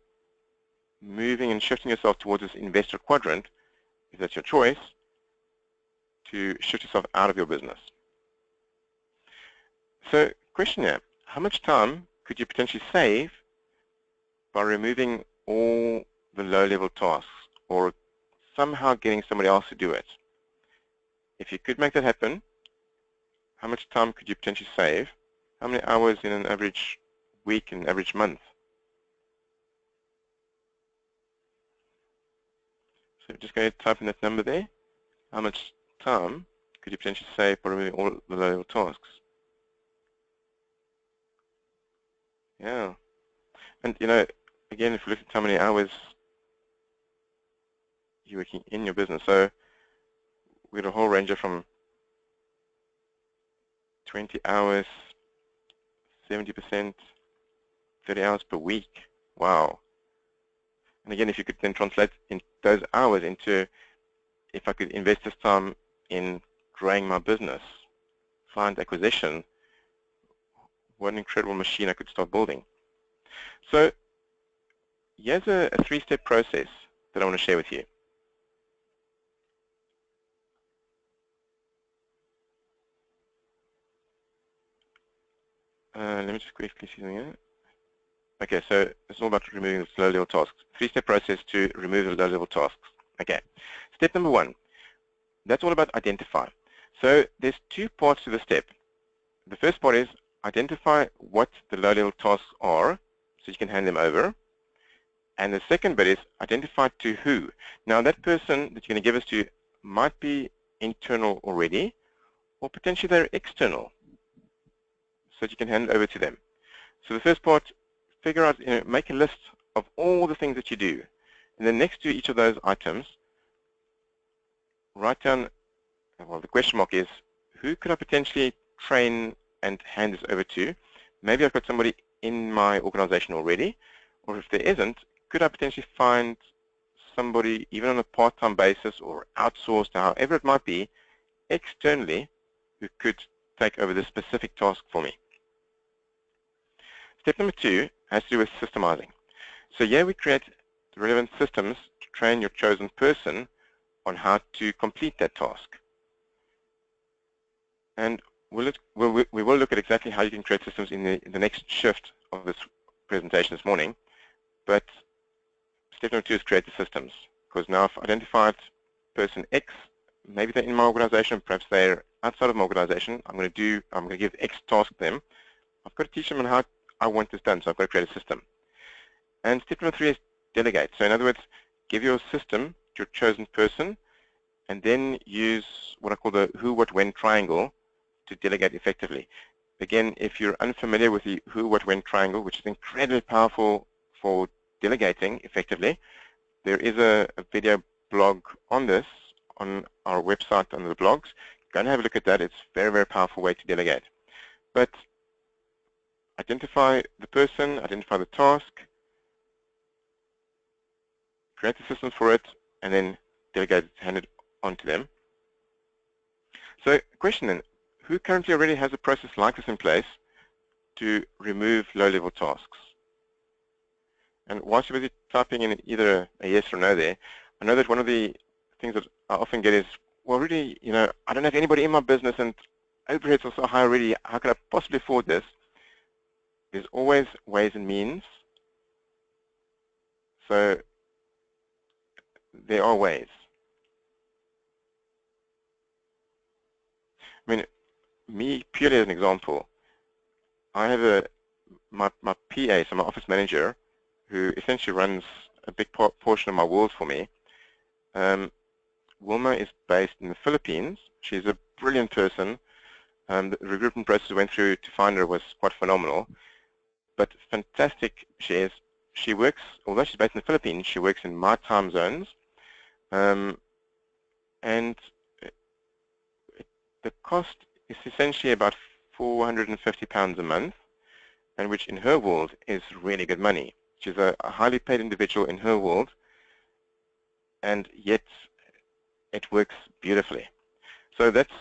Speaker 1: moving and shifting yourself towards this investor quadrant, if that's your choice, to shift yourself out of your business. So, question here, how much time could you potentially save by removing all the low-level tasks or somehow getting somebody else to do it? If you could make that happen, how much time could you potentially save? How many hours in an average week, an average month? So just go ahead and type in that number there. How much time could you potentially save by removing all the low-level tasks? Yeah. you know, again, if you look at how many hours you're working in your business, so we got a whole range from 20 hours, 70%, 30 hours per week. Wow. And again, if you could then translate in those hours into, if I could invest this time in growing my business, client acquisition, what an incredible machine I could start building. So here's a three-step process that I want to share with you. Let me just quickly see something here. Okay, so it's all about removing the low-level tasks. Three-step process to remove the low-level tasks. Okay, step number one, that's all about identify. So there's two parts to the step. The first part is identify what the low-level tasks are so you can hand them over. And the second bit is identify to who. Now that person that you're going to give this to might be internal already, or potentially they're external, so that you can hand it over to them. So the first part, figure out, make a list of all the things that you do. And then next to each of those items, write down, well, the question mark is, who could I potentially train and hand this over to? Maybe I've got somebody in my organization already, or if there isn't, could I potentially find somebody, even on a part-time basis or outsourced, however it might be, externally, who could take over this specific task for me. Step number two has to do with systemizing. So here we create relevant systems to train your chosen person on how to complete that task. And we will look at exactly how you can create systems in the next shift of this presentation this morning. But step number two is create the systems, because now I've identified person X, maybe they're in my organization, perhaps they're outside of my organization. I'm going to give X task to them. I've got to teach them on how I want this done, so I've got to create a system. And step number three is delegate. So in other words, give your system to your chosen person, and then use what I call the who, what, when triangle to delegate effectively. Again, if you're unfamiliar with the who, what, when triangle, which is incredibly powerful for delegating effectively, there is a video blog on this on our website under the blogs. Go and have a look at that. It's a very, very powerful way to delegate. But identify the person, identify the task, create the system for it, and then delegate it, hand it on to them. So question then, who currently already has a process like this in place to remove low-level tasks? And whilst you're busy typing in either a yes or no there, I know that one of the things that I often get is, well, really, I don't have anybody in my business and overheads are so high already, how can I possibly afford this? There's always ways and means. So there are ways. I mean, me purely as an example, I have my PA, so my office manager, who essentially runs a big portion of my world for me. Wilma is based in the Philippines. She's a brilliant person. The recruitment process we went through to find her was quite phenomenal. But fantastic she is. She works, although she's based in the Philippines, she works in my time zones. And the cost is essentially about £450 a month, and which in her world is really good money. She's a highly paid individual in her world, and yet it works beautifully. So that's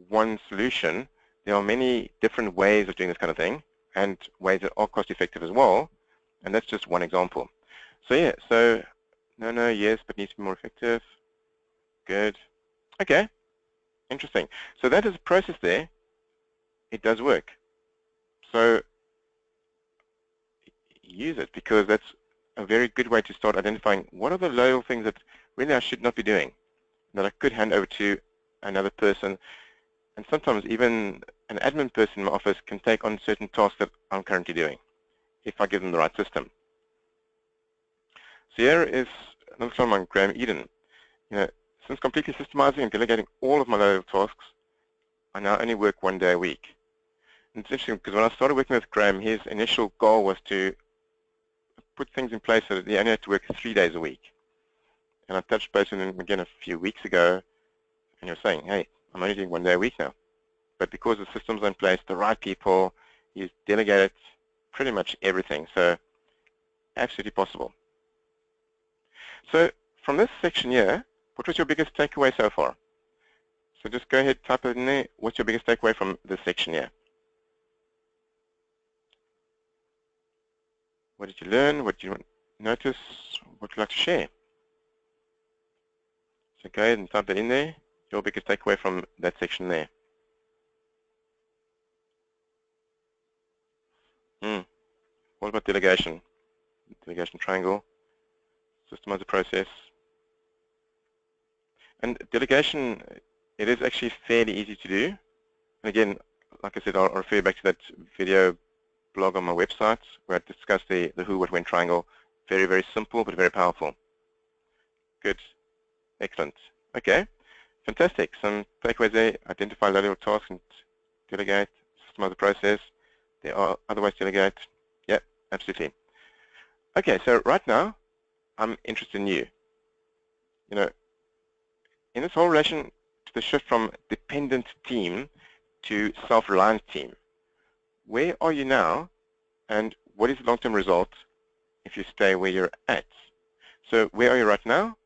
Speaker 1: one solution. There are many different ways of doing this kind of thing, and ways that are cost effective as well, and that's just one example. So yeah, so no, yes, but needs to be more effective. Good. Okay, interesting. So that is a process there. It does work. So use it, because that's a very good way to start identifying what are the low things that really I should not be doing, that I could hand over to another person. And sometimes even an admin person in my office can take on certain tasks that I'm currently doing, if I give them the right system. So here is another slide on Graham Eden. Since completely systemizing and delegating all of my low-level tasks, I now only work 1 day a week. And it's interesting because when I started working with Graham, his initial goal was to put things in place so that you only have to work 3 days a week. And I touched base with him again a few weeks ago, and you're saying, hey, I'm only doing 1 day a week now. But because the systems are in place, the right people, he's delegated pretty much everything. So absolutely possible. So from this section here, what was your biggest takeaway so far? So just go ahead, type it in there. What's your biggest takeaway from this section here? What did you learn? What did you notice? What would you like to share? So go ahead and type that in there. Your biggest takeaway from that section there. What about delegation? Delegation triangle. Systemize the process. And delegation, it is actually fairly easy to do. And again, like I said, I'll refer you back to that video blog on my website where I discussed the who, what, when triangle. Very, very simple, but very powerful. Good. Excellent. Okay. Fantastic. Some takeaways there. Identify low-level tasks and delegate. Systemize the process. There are other ways to delegate. Yeah, absolutely. Okay, so right now, I'm interested in you. You know, in this whole relation to the shift from dependent team to self-reliant team, where are you now, and what is the long-term result if you stay where you're at? So where are you right now,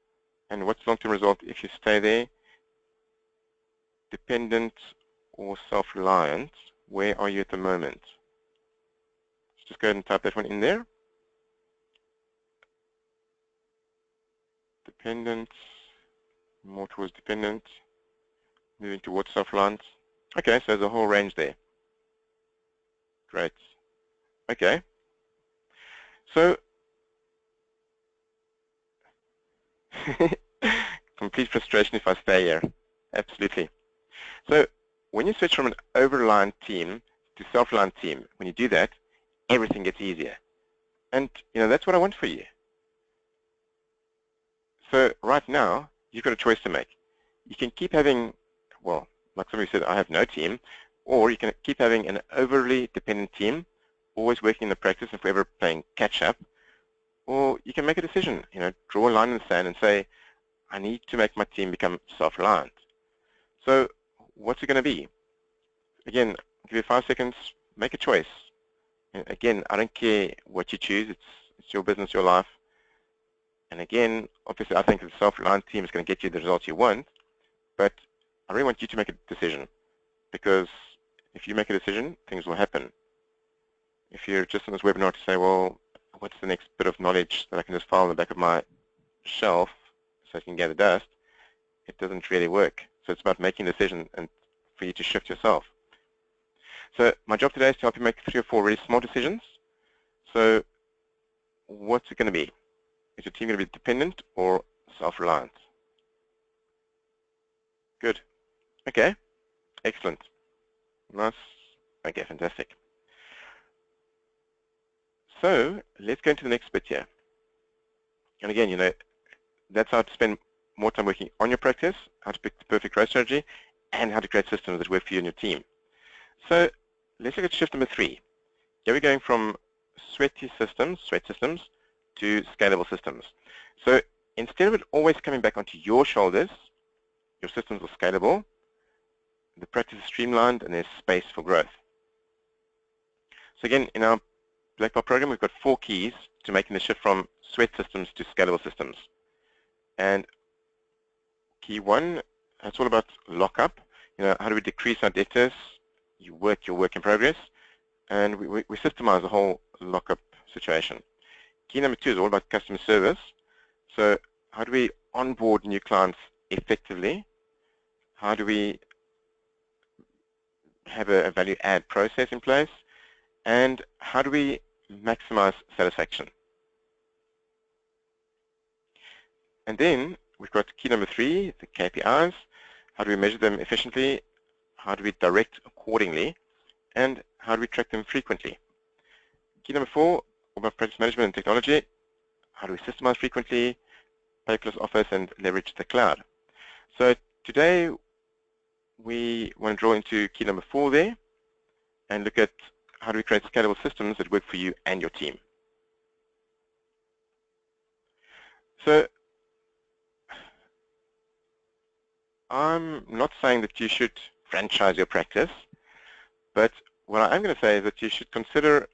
Speaker 1: and what's the long-term result if you stay there? Dependent or self-reliant, where are you at the moment? Just go ahead and type that one in there. Dependent, more towards dependent, moving towards self-reliant. Okay, so there's a whole range there. Great. Okay. So, complete frustration if I stay here. Absolutely. So, when you switch from an over-reliant team to self-reliant team, when you do that, everything gets easier. And, that's what I want for you. So, right now, you've got a choice to make. You can keep having, well, like somebody said, I have no team, or you can keep having an overly dependent team, always working in the practice and forever playing catch-up, or you can make a decision, draw a line in the sand and say, I need to make my team become self-reliant. So what's it going to be? Again, I'll give you 5 seconds, make a choice. And again, I don't care what you choose, it's your business, your life. And again, obviously I think the self-reliant team is going to get you the results you want, but I really want you to make a decision, because if you make a decision, things will happen. If you're just on this webinar to say, well, what's the next bit of knowledge that I can just file on the back of my shelf so I can gather dust, it doesn't really work. So it's about making a decision and for you to shift yourself. So my job today is to help you make 3 or 4 really small decisions. So what's it going to be? Is your team going to be dependent or self-reliant? Good. Okay. Excellent. Nice. Okay, fantastic. So let's go into the next bit here. And again, that's how to spend more time working on your practice, how to pick the perfect growth strategy, and how to create systems that work for you and your team. So let's look at shift number 3. Here we're going from sweat systems, to scalable systems. So instead of it always coming back onto your shoulders, your systems are scalable, the practice is streamlined, and there's space for growth. So again, in our Black Belt program, we've got 4 keys to making the shift from sweat systems to scalable systems. And key 1, it's all about lockup. How do we decrease our debtors? Your work in progress, and we systemize the whole lockup situation. Key number 2 is all about customer service. So how do we onboard new clients effectively? How do we have a value add process in place? And how do we maximize satisfaction? And then we've got key number 3, the KPIs. How do we measure them efficiently? How do we direct accordingly? And how do we track them frequently? Key number 4, all about practice management and technology. How do we systemize frequently, paperless office, and leverage the cloud? So today we want to draw into key number 4 there and look at how do we create scalable systems that work for you and your team. So I'm not saying that you should franchise your practice, but what I am going to say is that you should consider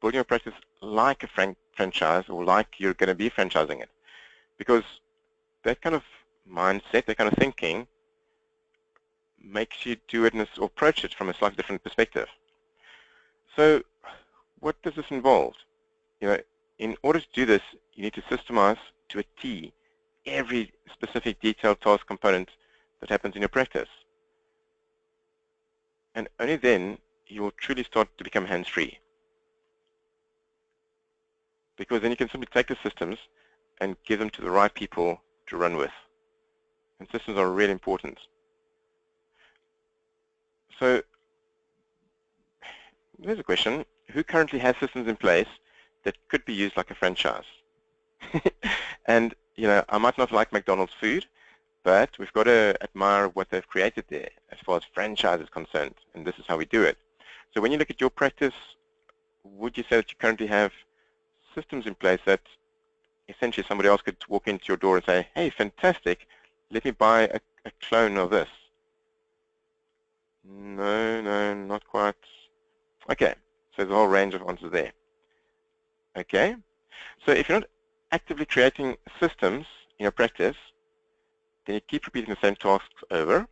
Speaker 1: building your practice like a franchise, or like you're going to be franchising it, because that kind of mindset, that kind of thinking, makes you do it or approach it from a slightly different perspective. So what does this involve? In order to do this, you need to systemize to a T every specific detailed task component that happens in your practice. And only then you will truly start to become hands-free. Because then you can simply take the systems and give them to the right people to run with. And systems are really important. So there's a question. Who currently has systems in place that could be used like a franchise? And I might not like McDonald's food, but we've got to admire what they've created there as far as franchise is concerned, and this is how we do it. So when you look at your practice, would you say that you currently have systems in place that essentially somebody else could walk into your door and say, hey, fantastic, let me buy a clone of this? No, not quite. Okay, so there's a whole range of answers there. Okay, so if you're not actively creating systems in your practice, then you keep repeating the same tasks over.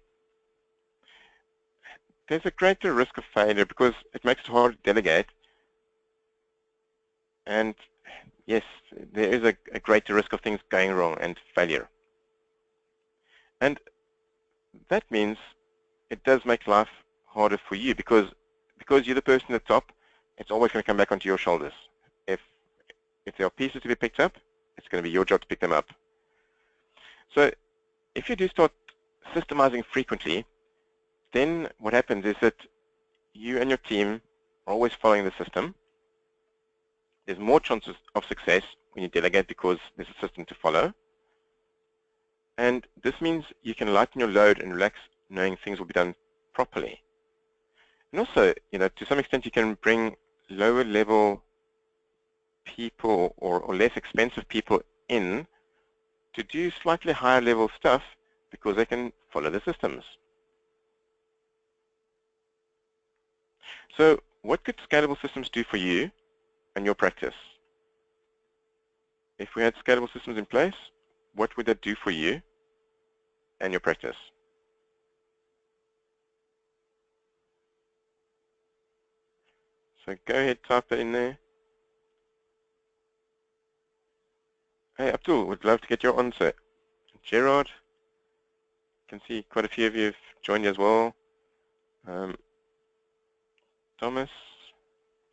Speaker 1: There's a greater risk of failure because it makes it hard to delegate. And yes, there is a greater risk of things going wrong and failure. And that means it does make life harder for you because you're the person at the top, it's always going to come back onto your shoulders. If there are pieces to be picked up, it's going to be your job to pick them up. So if you do start systemizing frequently, then what happens is that you and your team are always following the system. There's more chances of success when you delegate because there's a system to follow. And this means you can lighten your load and relax knowing things will be done properly. And also, to some extent you can bring lower level people or less expensive people in to do slightly higher level stuff because they can follow the systems. So what could scalable systems do for you and your practice? If we had scalable systems in place, what would that do for you and your practice? So go ahead, type that in there. Hey, Abdul, would love to get your answer. Gerard, can see quite a few of you have joined as well. Thomas,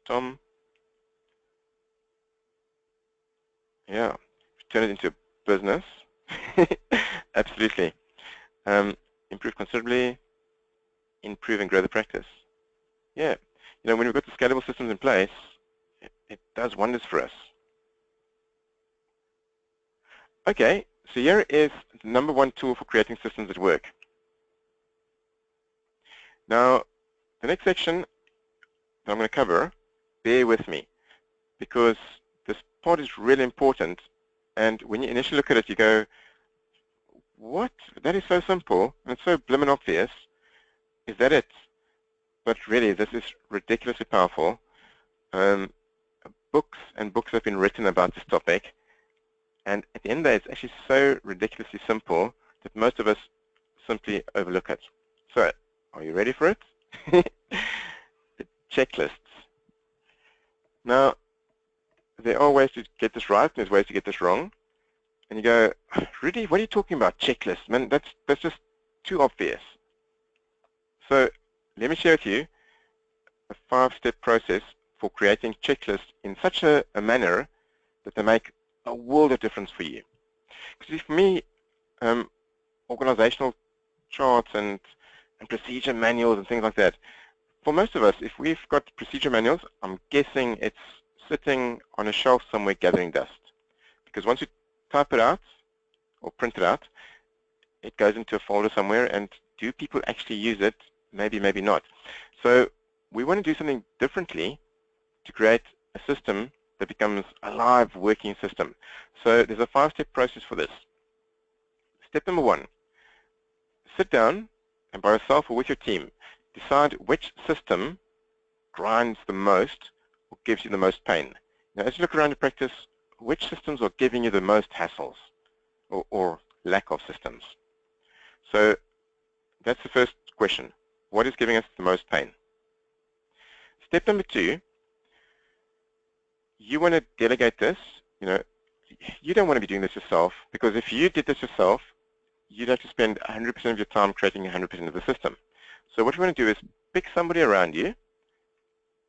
Speaker 1: Tom. Yeah, turn it into a business. Absolutely. Improve considerably, improve and grow the practice. Yeah, when we've got the scalable systems in place, it does wonders for us. Okay, so here is the #1 tool for creating systems that work. Now, the next section that I'm going to cover, bear with me, because this part is really important. And when you initially look at it, you go, what? That is so simple, and it's so blimmin' obvious. Is that it? But really, this is ridiculously powerful. Books and books have been written about this topic. And at the end of the day, it's actually so ridiculously simple that most of us simply overlook it. So, are you ready for it? The checklists. Now, there are ways to get this right, and there's ways to get this wrong. And you go, Rudy, what are you talking about, checklists? Man, that's just too obvious. So, let me share with you a 5-step process for creating checklists in such a manner that they make a world of difference for you. Because for me, organizational charts and procedure manuals and things like that, for most of us, if we've got procedure manuals, I'm guessing it's sitting on a shelf somewhere gathering dust. Because once you type it out or print it out, it goes into a folder somewhere, and do people actually use it? Maybe, maybe not. So we want to do something differently to create a system that becomes a live working system. So there's a 5-step process for this. Step number 1, sit down and by yourself or with your team, decide which system grinds the most or gives you the most pain. Now, as you look around your practice, which systems are giving you the most hassles or lack of systems? So that's the first question. What is giving us the most pain? Step number 2, you want to delegate this. You don't want to be doing this yourself, because if you did this yourself, you'd have to spend 100% of your time creating 100% of the system. So what we want to do is pick somebody around you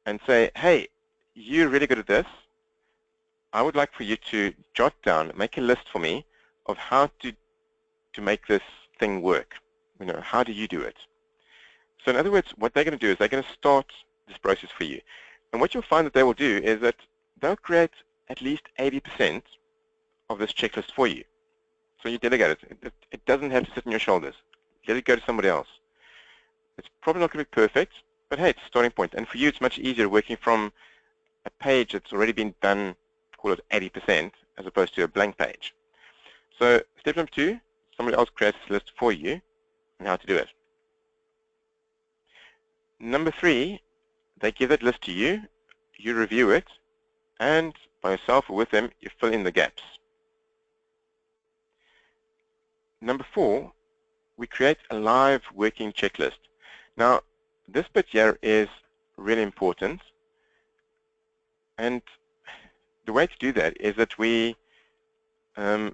Speaker 1: and say, hey, you're really good at this. I would like for you to jot down, make a list for me of how to make this thing work. How do you do it? So in other words, what they're going to do is they're going to start this process for you. And what you'll find that they will do is that they'll create at least 80% of this checklist for you. So you delegate it. It doesn't have to sit on your shoulders. Let it go to somebody else. It's probably not going to be perfect, but hey, it's a starting point. And for you, it's much easier working from a page that's already been done, call it 80%, as opposed to a blank page. So step number 2, somebody else creates this list for you and how to do it. Number 3, they give that list to you, you review it, and by yourself or with them, you fill in the gaps. Number 4, we create a live working checklist. Now, this bit here is really important, and the way to do that is that we have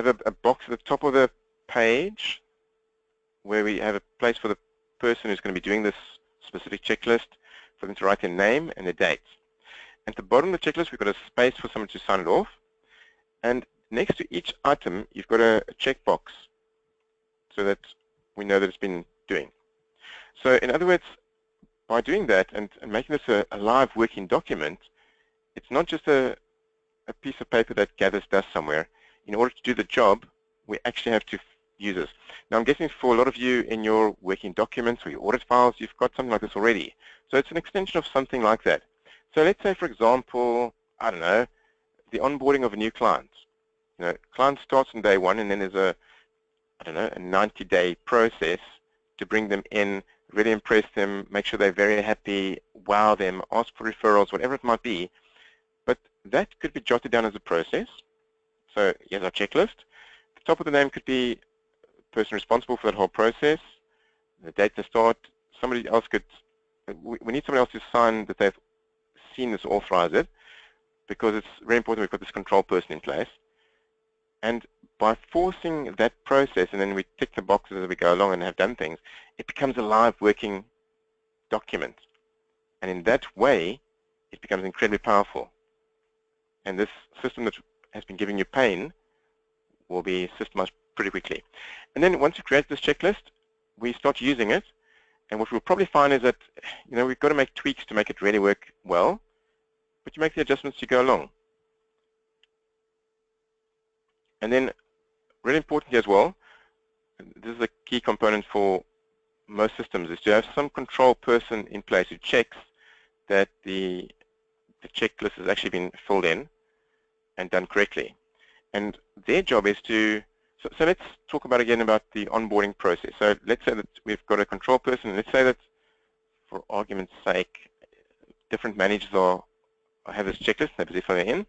Speaker 1: a box at the top of the page where we have a place for the person who's going to be doing this specific checklist, for them to write their name and their date. At the bottom of the checklist, we've got a space for someone to sign it off, and next to each item, you've got a checkbox so that we know that it's been doing. So in other words, by doing that and making this a live working document, it's not just a piece of paper that gathers dust somewhere. In order to do the job, we actually have to use this. Now I'm guessing for a lot of you in your working documents or your audit files, you've got something like this already. So it's an extension of something like that. So let's say, for example, I don't know, the onboarding of a new client. Client starts on day 1, and then there's a 90-day process to bring them in, really impress them, make sure they're very happy, wow them, ask for referrals, whatever it might be. But that could be jotted down as a process. So here's our checklist. The top of the name could be the person responsible for that whole process, the date to start. Somebody else could, we need somebody else to sign that they've seen this, authorize it, because it's very important we've got this control person in place. And by forcing that process, and then we tick the boxes as we go along and have done things, it becomes a live working document. And in that way, it becomes incredibly powerful. And this system that has been giving you pain will be systemized pretty quickly. And then once you create this checklist, we start using it. And what we'll probably find is that we've got to make tweaks to make it really work well, but you make the adjustments as you go along. And then, really importantly as well, this is a key component for most systems, is to have some control person in place who checks that the checklist has actually been filled in and done correctly. And their job is to, so let's talk about again about the onboarding process. So let's say that we've got a control person, let's say that, for argument's sake, different managers have this checklist, they're busy filling it in.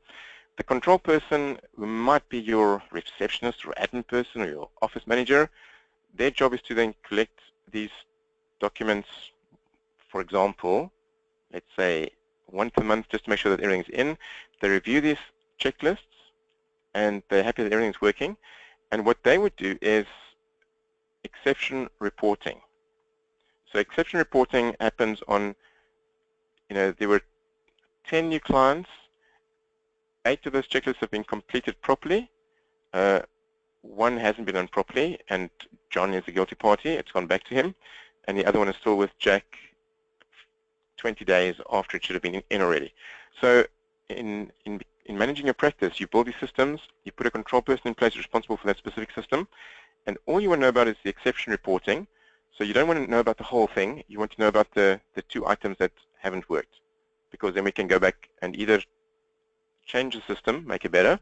Speaker 1: The control person, who might be your receptionist or admin person or your office manager, their job is to then collect these documents, for example, let's say once a month, just to make sure that everything's in. They review these checklists and they're happy that everything's working. And what they would do is exception reporting. So exception reporting happens on, there were 10 new clients, 8 of those checklists have been completed properly. 1 hasn't been done properly, and John is the guilty party. It's gone back to him. And the other one is still with Jack 20 days after it should have been in already. So in managing your practice, you build these systems, you put a control person in place responsible for that specific system, and all you want to know about is the exception reporting. So you don't want to know about the whole thing. You want to know about the 2 items that haven't worked. because then we can go back and either change the system, make it better,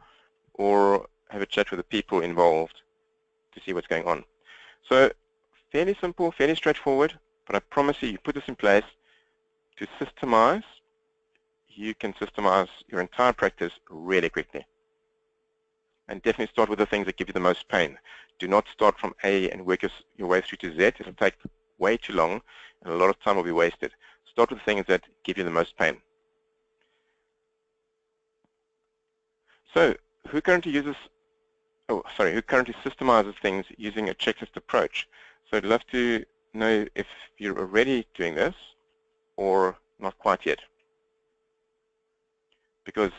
Speaker 1: or have a chat with the people involved to see what's going on. So fairly simple, fairly straightforward, but I promise you, you put this in place to systemize, you can systemize your entire practice really quickly. And definitely start with the things that give you the most pain. Do not start from A and work your way through to Z. It'll take way too long, and a lot of time will be wasted. Start with the things that give you the most pain. So, who currently systemizes things using a checklist approach? So I'd love to know if you're already doing this or not quite yet. Because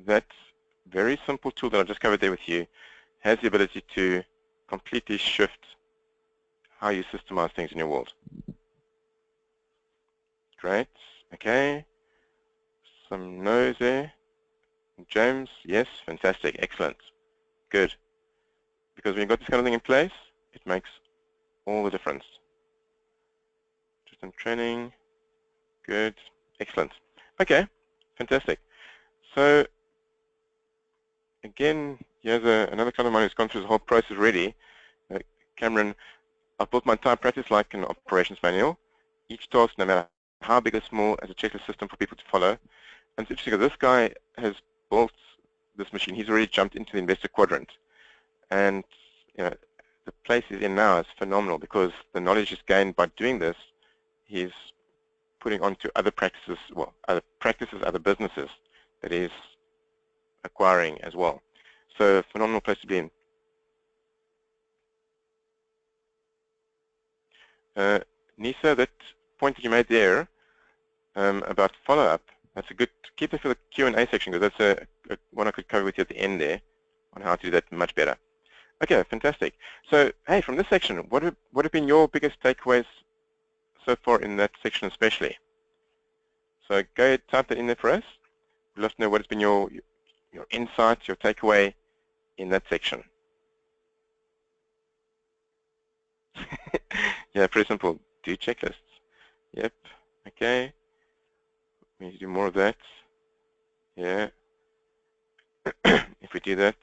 Speaker 1: that very simple tool that I just covered there with you has the ability to completely shift how you systemize things in your world. Great. Okay. Some no's there. James, yes, fantastic, excellent, good. Because when you've got this kind of thing in place, it makes all the difference. Just in training, good, excellent. Okay, fantastic. So again, here's another client of mine who's gone through the whole process already. Cameron, I've built my entire practice like an operations manual. Each task, no matter how big or small, as a checklist system for people to follow. And it's interesting because this guy has built this machine. He's already jumped into the investor quadrant. And you know, the place he's in now is phenomenal because the knowledge is gained by doing this. He's putting onto other practices, well, other businesses that he's acquiring as well. So phenomenal place to be in. Nisa, that point that you made there about follow-up, that's a good, keep it for the Q&A section because that's a one I could cover with you at the end there on how to do that much better. Okay, fantastic. So, hey, from this section, what have been your biggest takeaways so far in that section especially? So go ahead, type that in there for us. We'd love to know what has been your insights, your takeaway in that section. Yeah, pretty simple. Do checklists. Yep. Okay. We need to do more of that. Yeah. If we do that,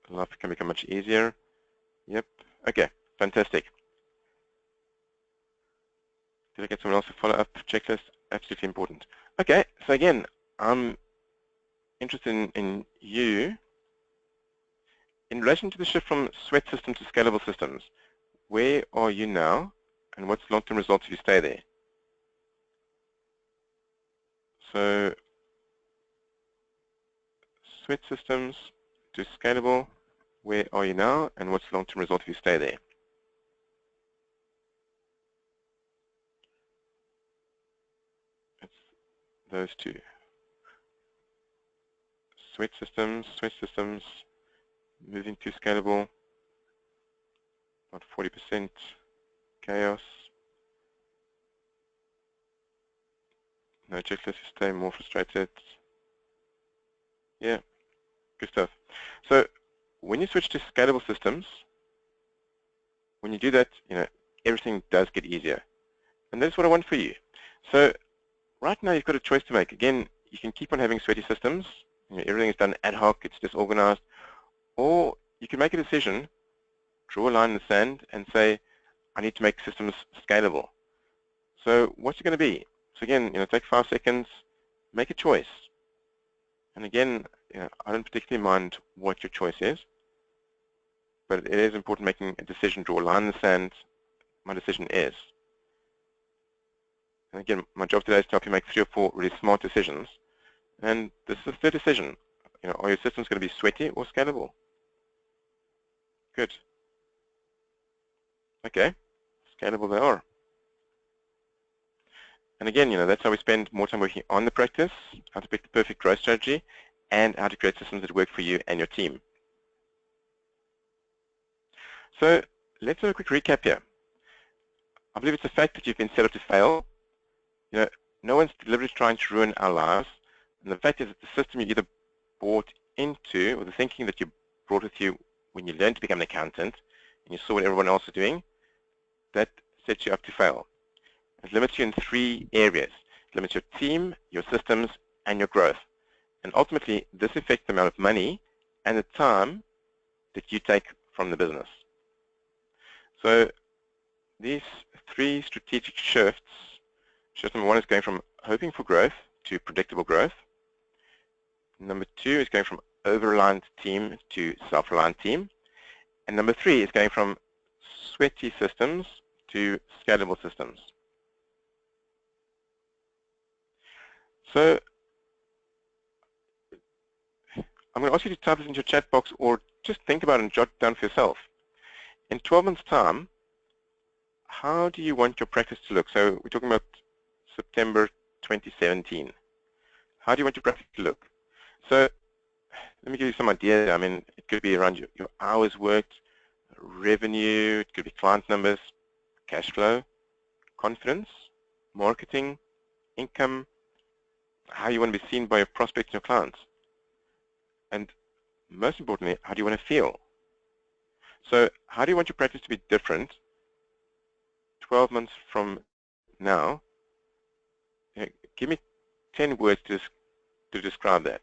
Speaker 1: life can become much easier. Yep. Okay. Fantastic. Did I get someone else to follow up? Checklist. Absolutely important. Okay. So again, I'm interested in you. In relation to the shift from sweat systems to scalable systems, where are you now, and what's long-term results if you stay there? So, sweat systems to scalable, where are you now, and what's the long-term result if you stay there? It's those two. Sweat systems, moving to scalable, about 40% chaos. No checklist, you stay more frustrated. Yeah, good stuff. So when you switch to scalable systems, when you do that, everything does get easier. And that's what I want for you. So right now you've got a choice to make. Again, you can keep on having sweaty systems. Everything is done ad hoc, it's disorganized. Or you can make a decision, draw a line in the sand, and say, I need to make systems scalable. So what's it going to be? So again, take 5 seconds, make a choice. And again, I don't particularly mind what your choice is, but it is important making a decision, draw a line in the sand. My decision is. And again, my job today is to help you make 3 or 4 really smart decisions. And this is the third decision. Are your systems going to be sweaty or scalable? Good. Okay, scalable they are. And again, that's how we spend more time working on the practice, how to pick the perfect growth strategy, and how to create systems that work for you and your team. So let's have a quick recap here. I believe it's a fact that you've been set up to fail. No one's deliberately trying to ruin our lives. And the fact is that the system you either bought into, or the thinking that you brought with you when you learned to become an accountant, and you saw what everyone else is doing, that sets you up to fail. It limits you in 3 areas. It limits your team, your systems, and your growth. And ultimately, this affects the amount of money and the time that you take from the business. So these three strategic shifts, shift number one is going from hoping for growth to predictable growth. Number two is going from over-reliant team to self-reliant team. And number three is going from sweaty systems to scalable systems. So I'm going to ask you to type this into your chat box or just think about it and jot it down for yourself. In 12 months' time, how do you want your practice to look? So we're talking about September 2017. How do you want your practice to look? So let me give you some idea. I mean, it could be around your hours worked, revenue, it could be client numbers, cash flow, confidence, marketing, income, how you want to be seen by your prospects and your clients. And most importantly, how do you want to feel? So how do you want your practice to be different 12 months from now? Give me 10 words to describe that.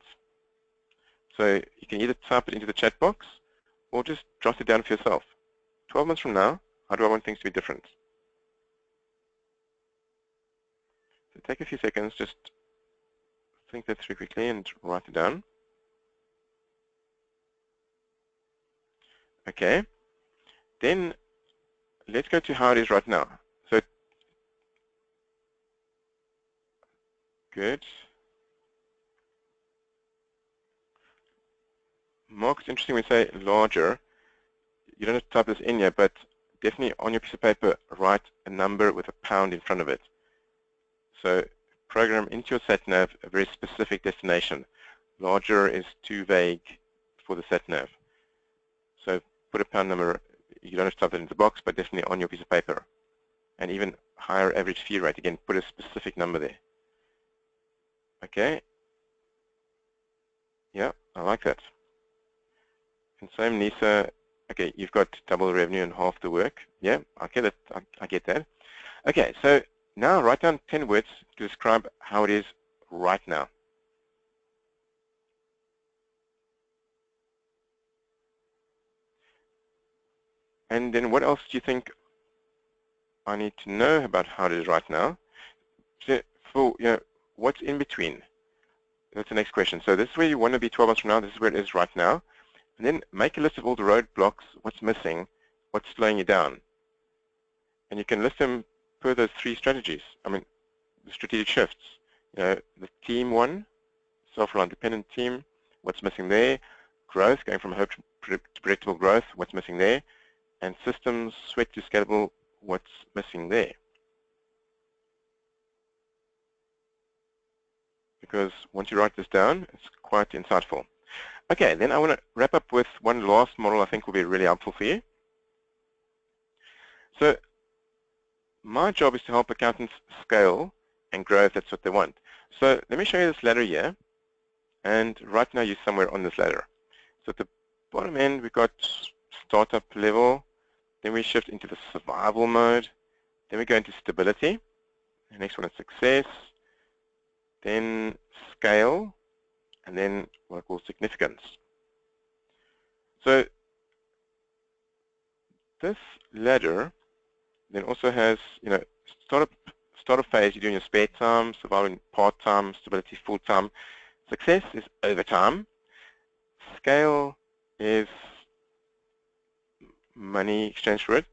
Speaker 1: So you can either type it into the chat box or just jot it down for yourself. 12 months from now, how do I want things to be different? So take a few seconds, just think that through quickly and write it down. Okay. Then let's go to how it is right now. So good. Mark, it's interesting when we say larger. You don't have to type this in yet, but definitely on your piece of paper, write a number with a pound in front of it. So program into your sat-nav a very specific destination. Larger is too vague for the sat-nav. So put a pound number. You don't have to type it into the box, but definitely on your piece of paper. And even higher average fee rate. Again, put a specific number there. Okay. Yeah, I like that. And same, Nisa. Okay, you've got double the revenue and half the work. Yeah, okay, I get that. Okay, so now write down 10 words to describe how it is right now. And then what else do you think I need to know about how it is right now? So for, what's in between? That's the next question. So this is where you want to be 12 months from now. This is where it is right now. And then make a list of all the roadblocks, what's missing, what's slowing you down. And you can list them per those three strategies. I mean, the strategic shifts. The team one, self-reliant dependent team, what's missing there. Growth, going from hope to predictable growth, what's missing there. And systems, sweat to scalable, what's missing there. Because once you write this down, it's quite insightful. Okay, then I want to wrap up with one last model I think will be really helpful for you. So my job is to help accountants scale and grow if that's what they want. So let me show you this ladder here. And right now you're somewhere on this ladder. So at the bottom end, we've got startup level. Then we shift into the survival mode. Then we go into stability. The next one is success. Then scale. And then what I call significance. So this ladder then also has, startup phase you do in your spare time, survival part-time, stability full-time. Success is overtime. Scale is money exchange for it.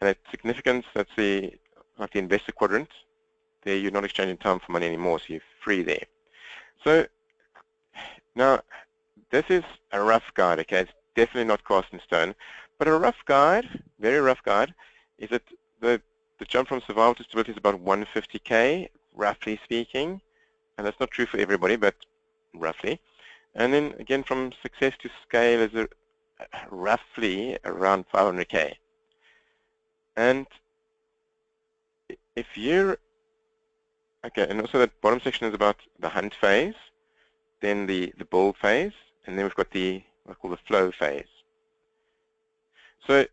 Speaker 1: And at significance, that's like the investor quadrant. There you're not exchanging time for money anymore, so you're free there. So now this is a rough guide, okay? It's definitely not cast in stone. But a rough guide, very rough guide, is that the jump from survival to stability is about 150K, roughly speaking. And that's not true for everybody, but roughly. And then again, from success to scale is roughly around 500K. And if you're, okay, and also that bottom section is about the hunt phase, then the build phase, and then we've got what I call the flow phase. So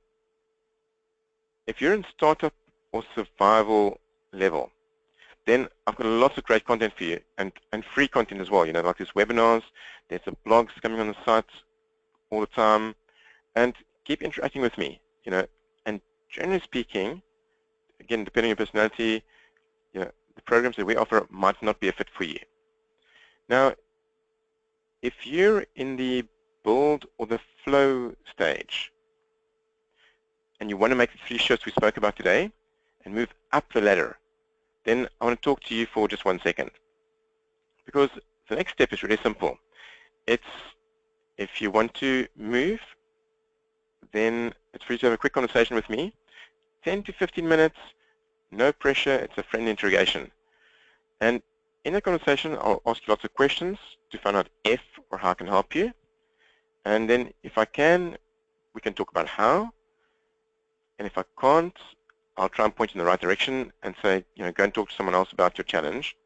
Speaker 1: if you're in startup or survival level, then I've got lots of great content for you, and free content as well, you know, like these webinars. There's the blogs coming on the site all the time, and keep interacting with me, you know. And generally speaking, again, depending on your personality, you know, the programs that we offer might not be a fit for you. Now, if you're in the build or the flow stage, and you want to make the 3 shifts we spoke about today and move up the ladder, then I want to talk to you for just 1 second. Because the next step is really simple. It's, if you want to move, then it's for you to have a quick conversation with me, 10 to 15 minutes, no pressure, it's a friendly interrogation. And in the conversation, I'll ask you lots of questions to find out if or how I can help you. And then if I can, we can talk about how. And if I can't, I'll try and point you in the right direction and say, you know, go and talk to someone else about your challenge.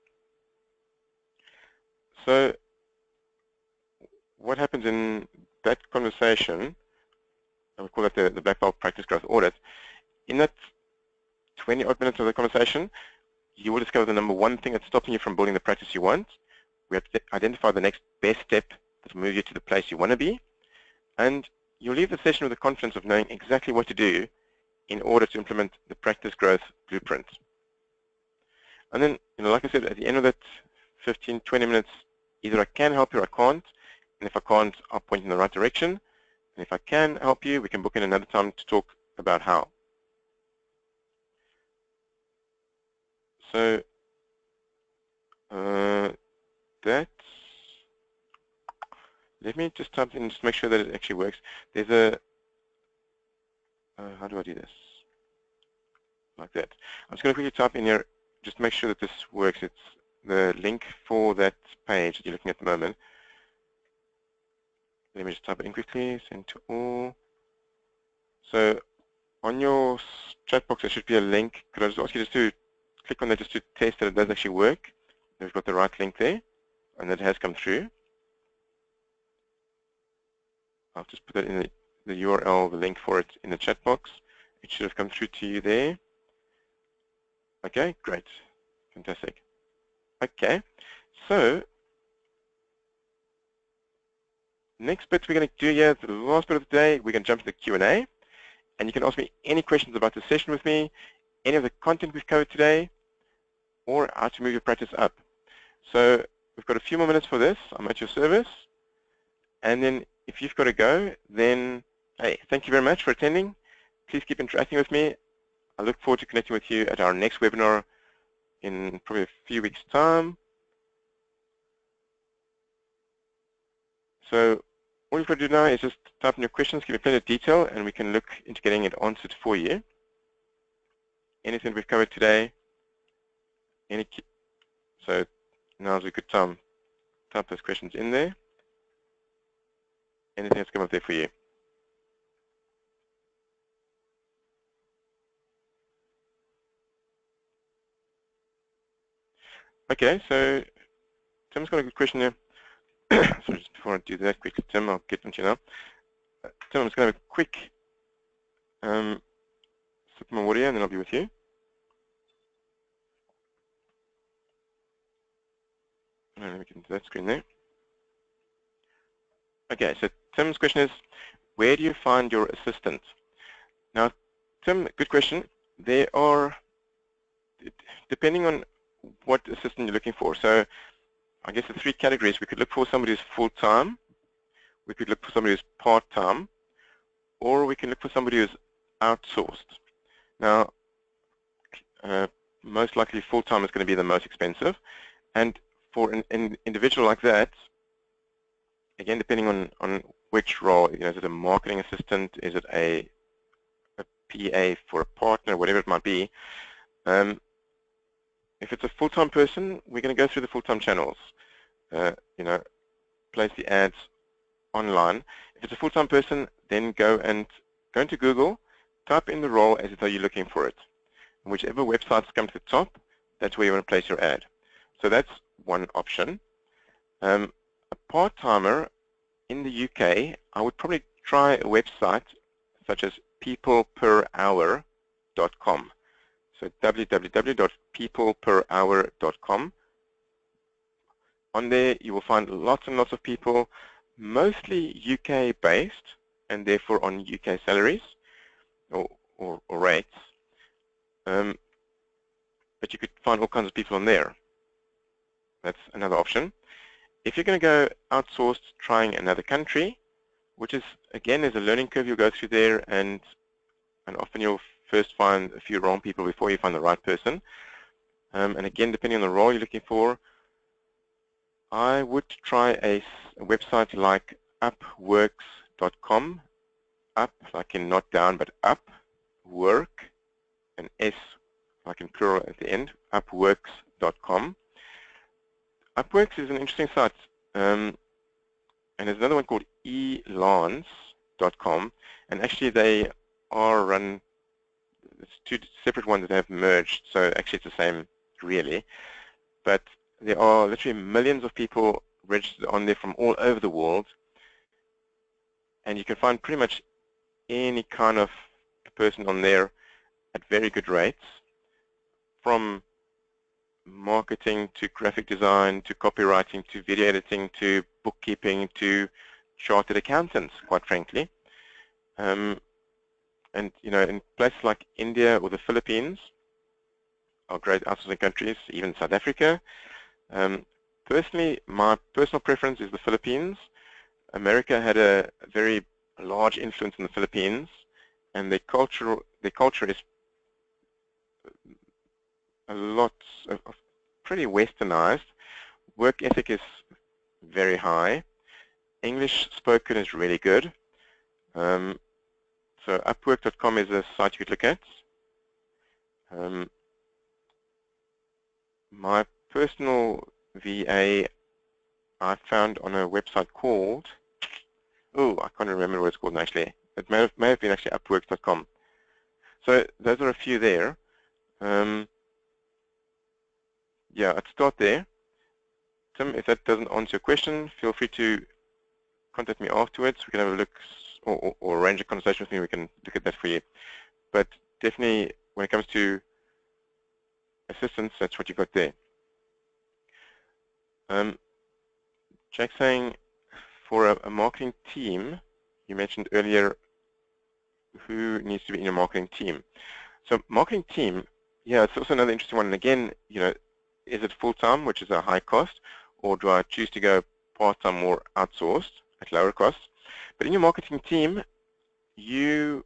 Speaker 1: So what happens in that conversation, I would call that the Black Belt Practice Growth Audit. In that 20-odd minutes of the conversation, you will discover the number 1 thing that's stopping you from building the practice you want. We have to identify the next best step that will move you to the place you want to be. And you'll leave the session with the confidence of knowing exactly what to do in order to implement the practice growth blueprint. And then, you know, like I said, at the end of that 15, 20 minutes, either I can help you or I can't. And if I can't, I'll point you in the right direction. And if I can help you, we can book in another time to talk about how. So let me just type in, just make sure that it actually works. There's a, how do I do this? Like that. I'm just going to quickly type in here, just to make sure that this works. It's the link for that page that you're looking at the moment. Let me just type it in quickly, send to all. So on your chat box, there should be a link. Could I just ask you just to click on that just to test that it does actually work? We've got the right link there, and that has come through. I'll just put that in the URL, the link for it in the chat box. It should have come through to you there. Okay, great. Fantastic. Okay, so next bit we're going to do here, the last bit of the day, we're going to jump to the Q&A. And you can ask me any questions about the session with me, any of the content we've covered today, or how to move your practice up. So we've got a few more minutes for this. I'm at your service. And then if you've got to go, then, hey, thank you very much for attending. Please keep interacting with me. I look forward to connecting with you at our next webinar in probably a few weeks' time. So all you've got to do now is just type in your questions, give me plenty of detail, and we can look into getting it answered for you. Anything we've covered today, so now's a good time. Type those questions in there. Anything that's come up there for you. Okay, so Tim's got a good question here. So just before I do that quickly, Tim, I'll get into you now. Tim, I'm just going to have a quick sip of my water and then I'll be with you. And let me get into that screen there. Okay, so Tim's question is, where do you find your assistant? Now, Tim, good question. There are, depending on what assistant you're looking for. So I guess the 3 categories, we could look for somebody who's full-time, we could look for somebody who's part-time, or we can look for somebody who's outsourced. Now, most likely full-time is going to be the most expensive. And for an individual like that, again, depending on which role, you know, is it a marketing assistant, is it a PA for a partner, whatever it might be, if it's a full-time person, we're going to go through the full-time channels, you know, place the ads online. If it's a full-time person, then go into Google, type in the role as though you're looking for it. And whichever websites come to the top, that's where you want to place your ad. So that's one option. A part-timer in the UK, I would probably try a website such as peopleperhour.com. So www.peopleperhour.com. On there, you will find lots and lots of people, mostly UK based, and therefore on UK salaries or rates. But you could find all kinds of people on there. That's another option. If you're going to go outsourced, trying another country, which is, again, there's a learning curve you'll go through there, and often you'll first find a few wrong people before you find the right person. And again, depending on the role you're looking for, I would try a website like upworks.com, up like in not down, but up, work, and S like in plural at the end, upworks.com. Upworks is an interesting site, and there's another one called elance.com, and actually they are run, it's two separate ones that have merged, so actually it's the same really, but there are literally millions of people registered on there from all over the world, and you can find pretty much any kind of person on there at very good rates, from marketing to graphic design to copywriting to video editing to bookkeeping to chartered accountants, quite frankly. And you know, in places like India or the Philippines are great outsourcing countries, even South Africa. Personally, my personal preference is the Philippines. America had a very large influence in the Philippines, and their culture is a lot of pretty westernized. Work ethic is very high. English spoken is really good. So Upwork.com is a site you could look at. My personal VA I found on a website called, oh, I can't remember what it's called actually. It may have been actually Upwork.com. So those are a few there. Yeah, I'd start there. Tim, if that doesn't answer your question, feel free to contact me afterwards. We can have a look or arrange a conversation with me. We can look at that for you. But definitely, when it comes to assistance, that's what you've got there. Jack saying, for a marketing team, you mentioned earlier who needs to be in your marketing team. So marketing team, yeah, it's also another interesting one. And again, you know, is it full-time, which is a high cost, or do I choose to go part-time or outsourced at lower costs? But in your marketing team, you,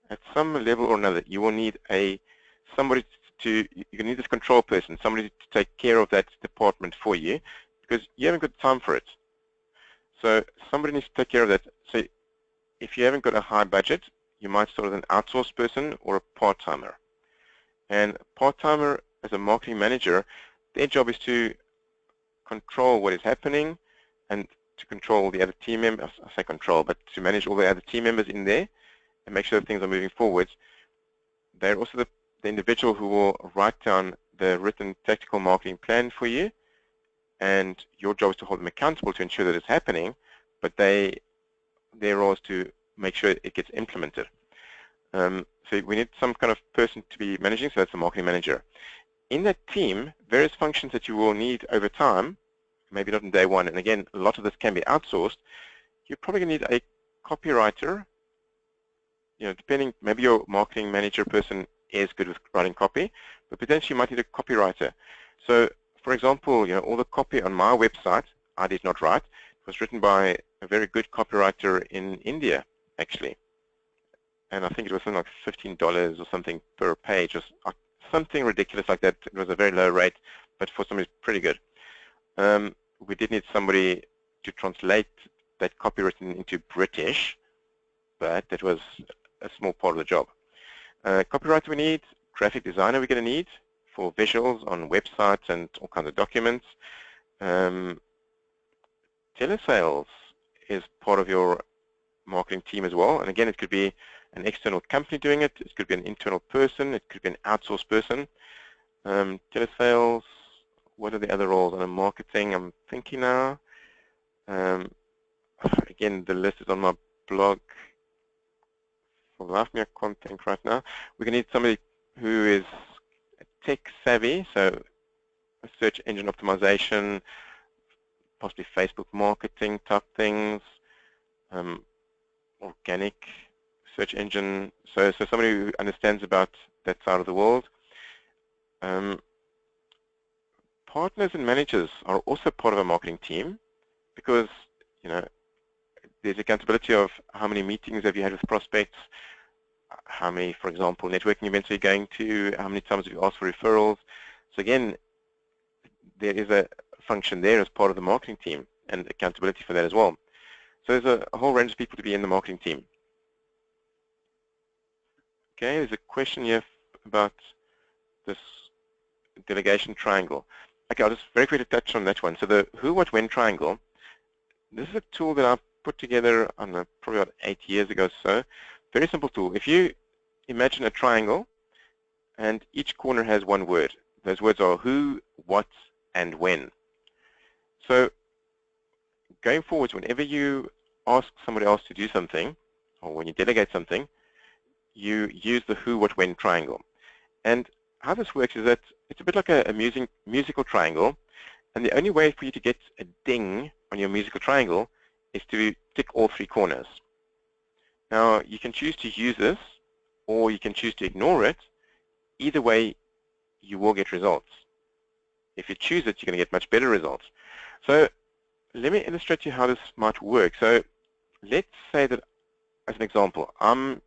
Speaker 1: at some level or another, you will need somebody to, you need this control person, somebody to take care of that department for you, because you haven't got time for it. So somebody needs to take care of that. So if you haven't got a high budget, you might start with an outsourced person or a part-timer. And part-timer, as a marketing manager, their job is to control what is happening and to control the other team members. I say control, but to manage all the other team members in there and make sure that things are moving forward. They're also the individual who will write down the written tactical marketing plan for you, and your job is to hold them accountable to ensure that it's happening, but their role is to make sure it gets implemented. So we need some kind of person to be managing, so that's the marketing manager. In that team, various functions that you will need over time, maybe not on day one, and again, a lot of this can be outsourced, you're probably going to need a copywriter. You know, depending, maybe your marketing manager person is good with writing copy, but potentially you might need a copywriter. So, for example, you know, all the copy on my website, I did not write. It was written by a very good copywriter in India, actually. And I think it was something like $15 or something per page, or something ridiculous like that. It was a very low rate, but for somebody pretty good. We did need somebody to translate that copywritten into British, but that was a small part of the job. Copywriter we need, graphic designer we're going to need for visuals on websites and all kinds of documents. Telesales is part of your marketing team as well, and again, it could be an external company doing it, it could be an internal person, it could be an outsourced person. Telesales, what are the other roles? On marketing, I'm thinking now. Again, the list is on my blog. For the life of me, I can't think right now. We're going to need somebody who is tech savvy, so search engine optimization, possibly Facebook marketing type things, organic search engine, so somebody who understands about that side of the world. Partners and managers are also part of a marketing team, because there's accountability of how many meetings have you had with prospects, how many, for example, networking events are you going to, how many times have you asked for referrals. So again, there is a function there as part of the marketing team and accountability for that as well. So there's a whole range of people to be in the marketing team. Okay, there's a question here about this delegation triangle. Okay, I'll just very quickly touch on that one. So the who, what, when triangle, this is a tool that I put together, I don't know, probably about 8 years ago or so. Very simple tool. If you imagine a triangle and each corner has one word, those words are who, what, and when. So going forward, whenever you ask somebody else to do something, or when you delegate something, you use the who, what, when triangle. And how this works is that it's a bit like a musical triangle, and the only way for you to get a ding on your musical triangle is to tick all 3 corners. Now, you can choose to use this, or you can choose to ignore it. Either way, you will get results. If you choose it, you're going to get much better results. So let me illustrate to you how this might work. So let's say that, as an example, I'm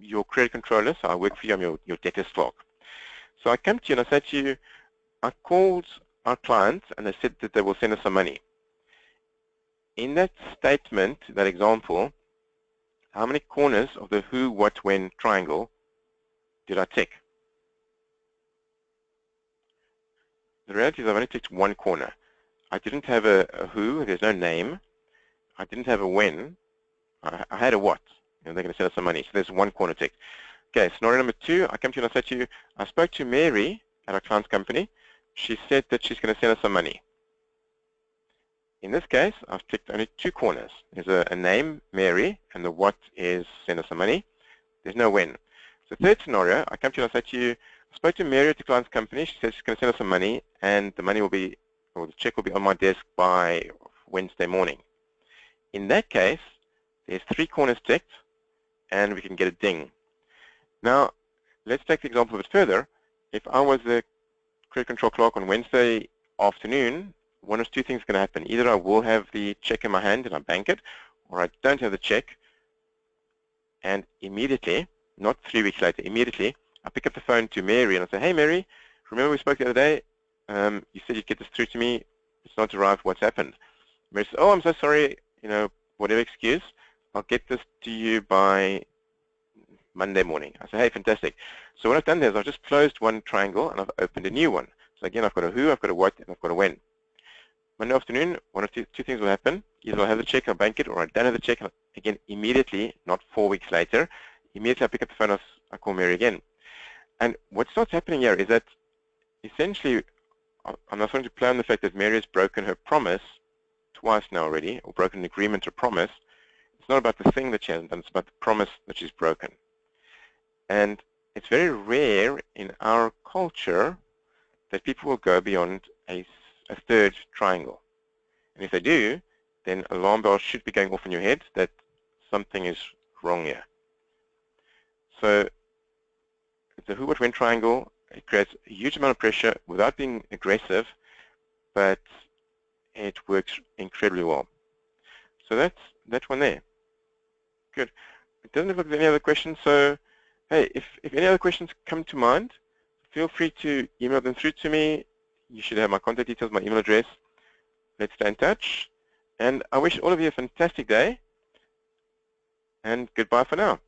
Speaker 1: your credit controller, so I work for you, I'm your debtors clerk. So I come to you and I say to you, I called our clients and they said that they will send us some money. In that statement, that example, how many corners of the who, what, when triangle did I tick? The reality is I've only ticked one corner. I didn't have a who, there's no name. I didn't have a when. I had a what. They're going to send us some money. So there's one corner ticked. Okay, scenario number 2, I come to you and I say to you, I spoke to Mary at our client's company. She said that she's going to send us some money. In this case, I've ticked only 2 corners. There's a name, Mary, and the what is send us some money. There's no when. So third scenario, I come to you and I say to you, I spoke to Mary at the client's company. She said she's going to send us some money, and the money will be, or the check will be on my desk by Wednesday morning. In that case, there's 3 corners ticked, and we can get a ding. Now, let's take the example a bit further. If I was the credit control clerk on Wednesday afternoon, one of 2 things are going to happen. Either I will have the check in my hand and I bank it, or I don't have the check, and immediately, not 3 weeks later, immediately, I pick up the phone to Mary and I say, hey Mary, remember we spoke the other day? You said you'd get this through to me. It's not arrived. What's happened? Mary says, oh, I'm so sorry, whatever excuse, I'll get this to you by Monday morning. I say, hey, fantastic. So what I've done there is I've just closed one triangle and I've opened a new one. So again, I've got a who, I've got a what, and I've got a when. Monday afternoon, one of two things will happen. Either I'll have the check, I'll bank it, or I don't have the check. And again, immediately, not 4 weeks later, immediately I pick up the phone, I call Mary again. And what starts happening here is that essentially, I'm not going to play on the fact that Mary has broken her promise twice now already, or broken an agreement or promise. It's not about the thing that she hasn't done, it's about the promise that she's broken. And it's very rare in our culture that people will go beyond a third triangle. And if they do, then alarm bells should be going off in your head that something is wrong here. So the who, what, when triangle, it creates a huge amount of pressure without being aggressive, but it works incredibly well. So that's that one there. Good. It doesn't look like there's any other questions, so hey, if any other questions come to mind, feel free to email them through to me. You should have my contact details, my email address. Let's stay in touch. And I wish all of you a fantastic day. And goodbye for now.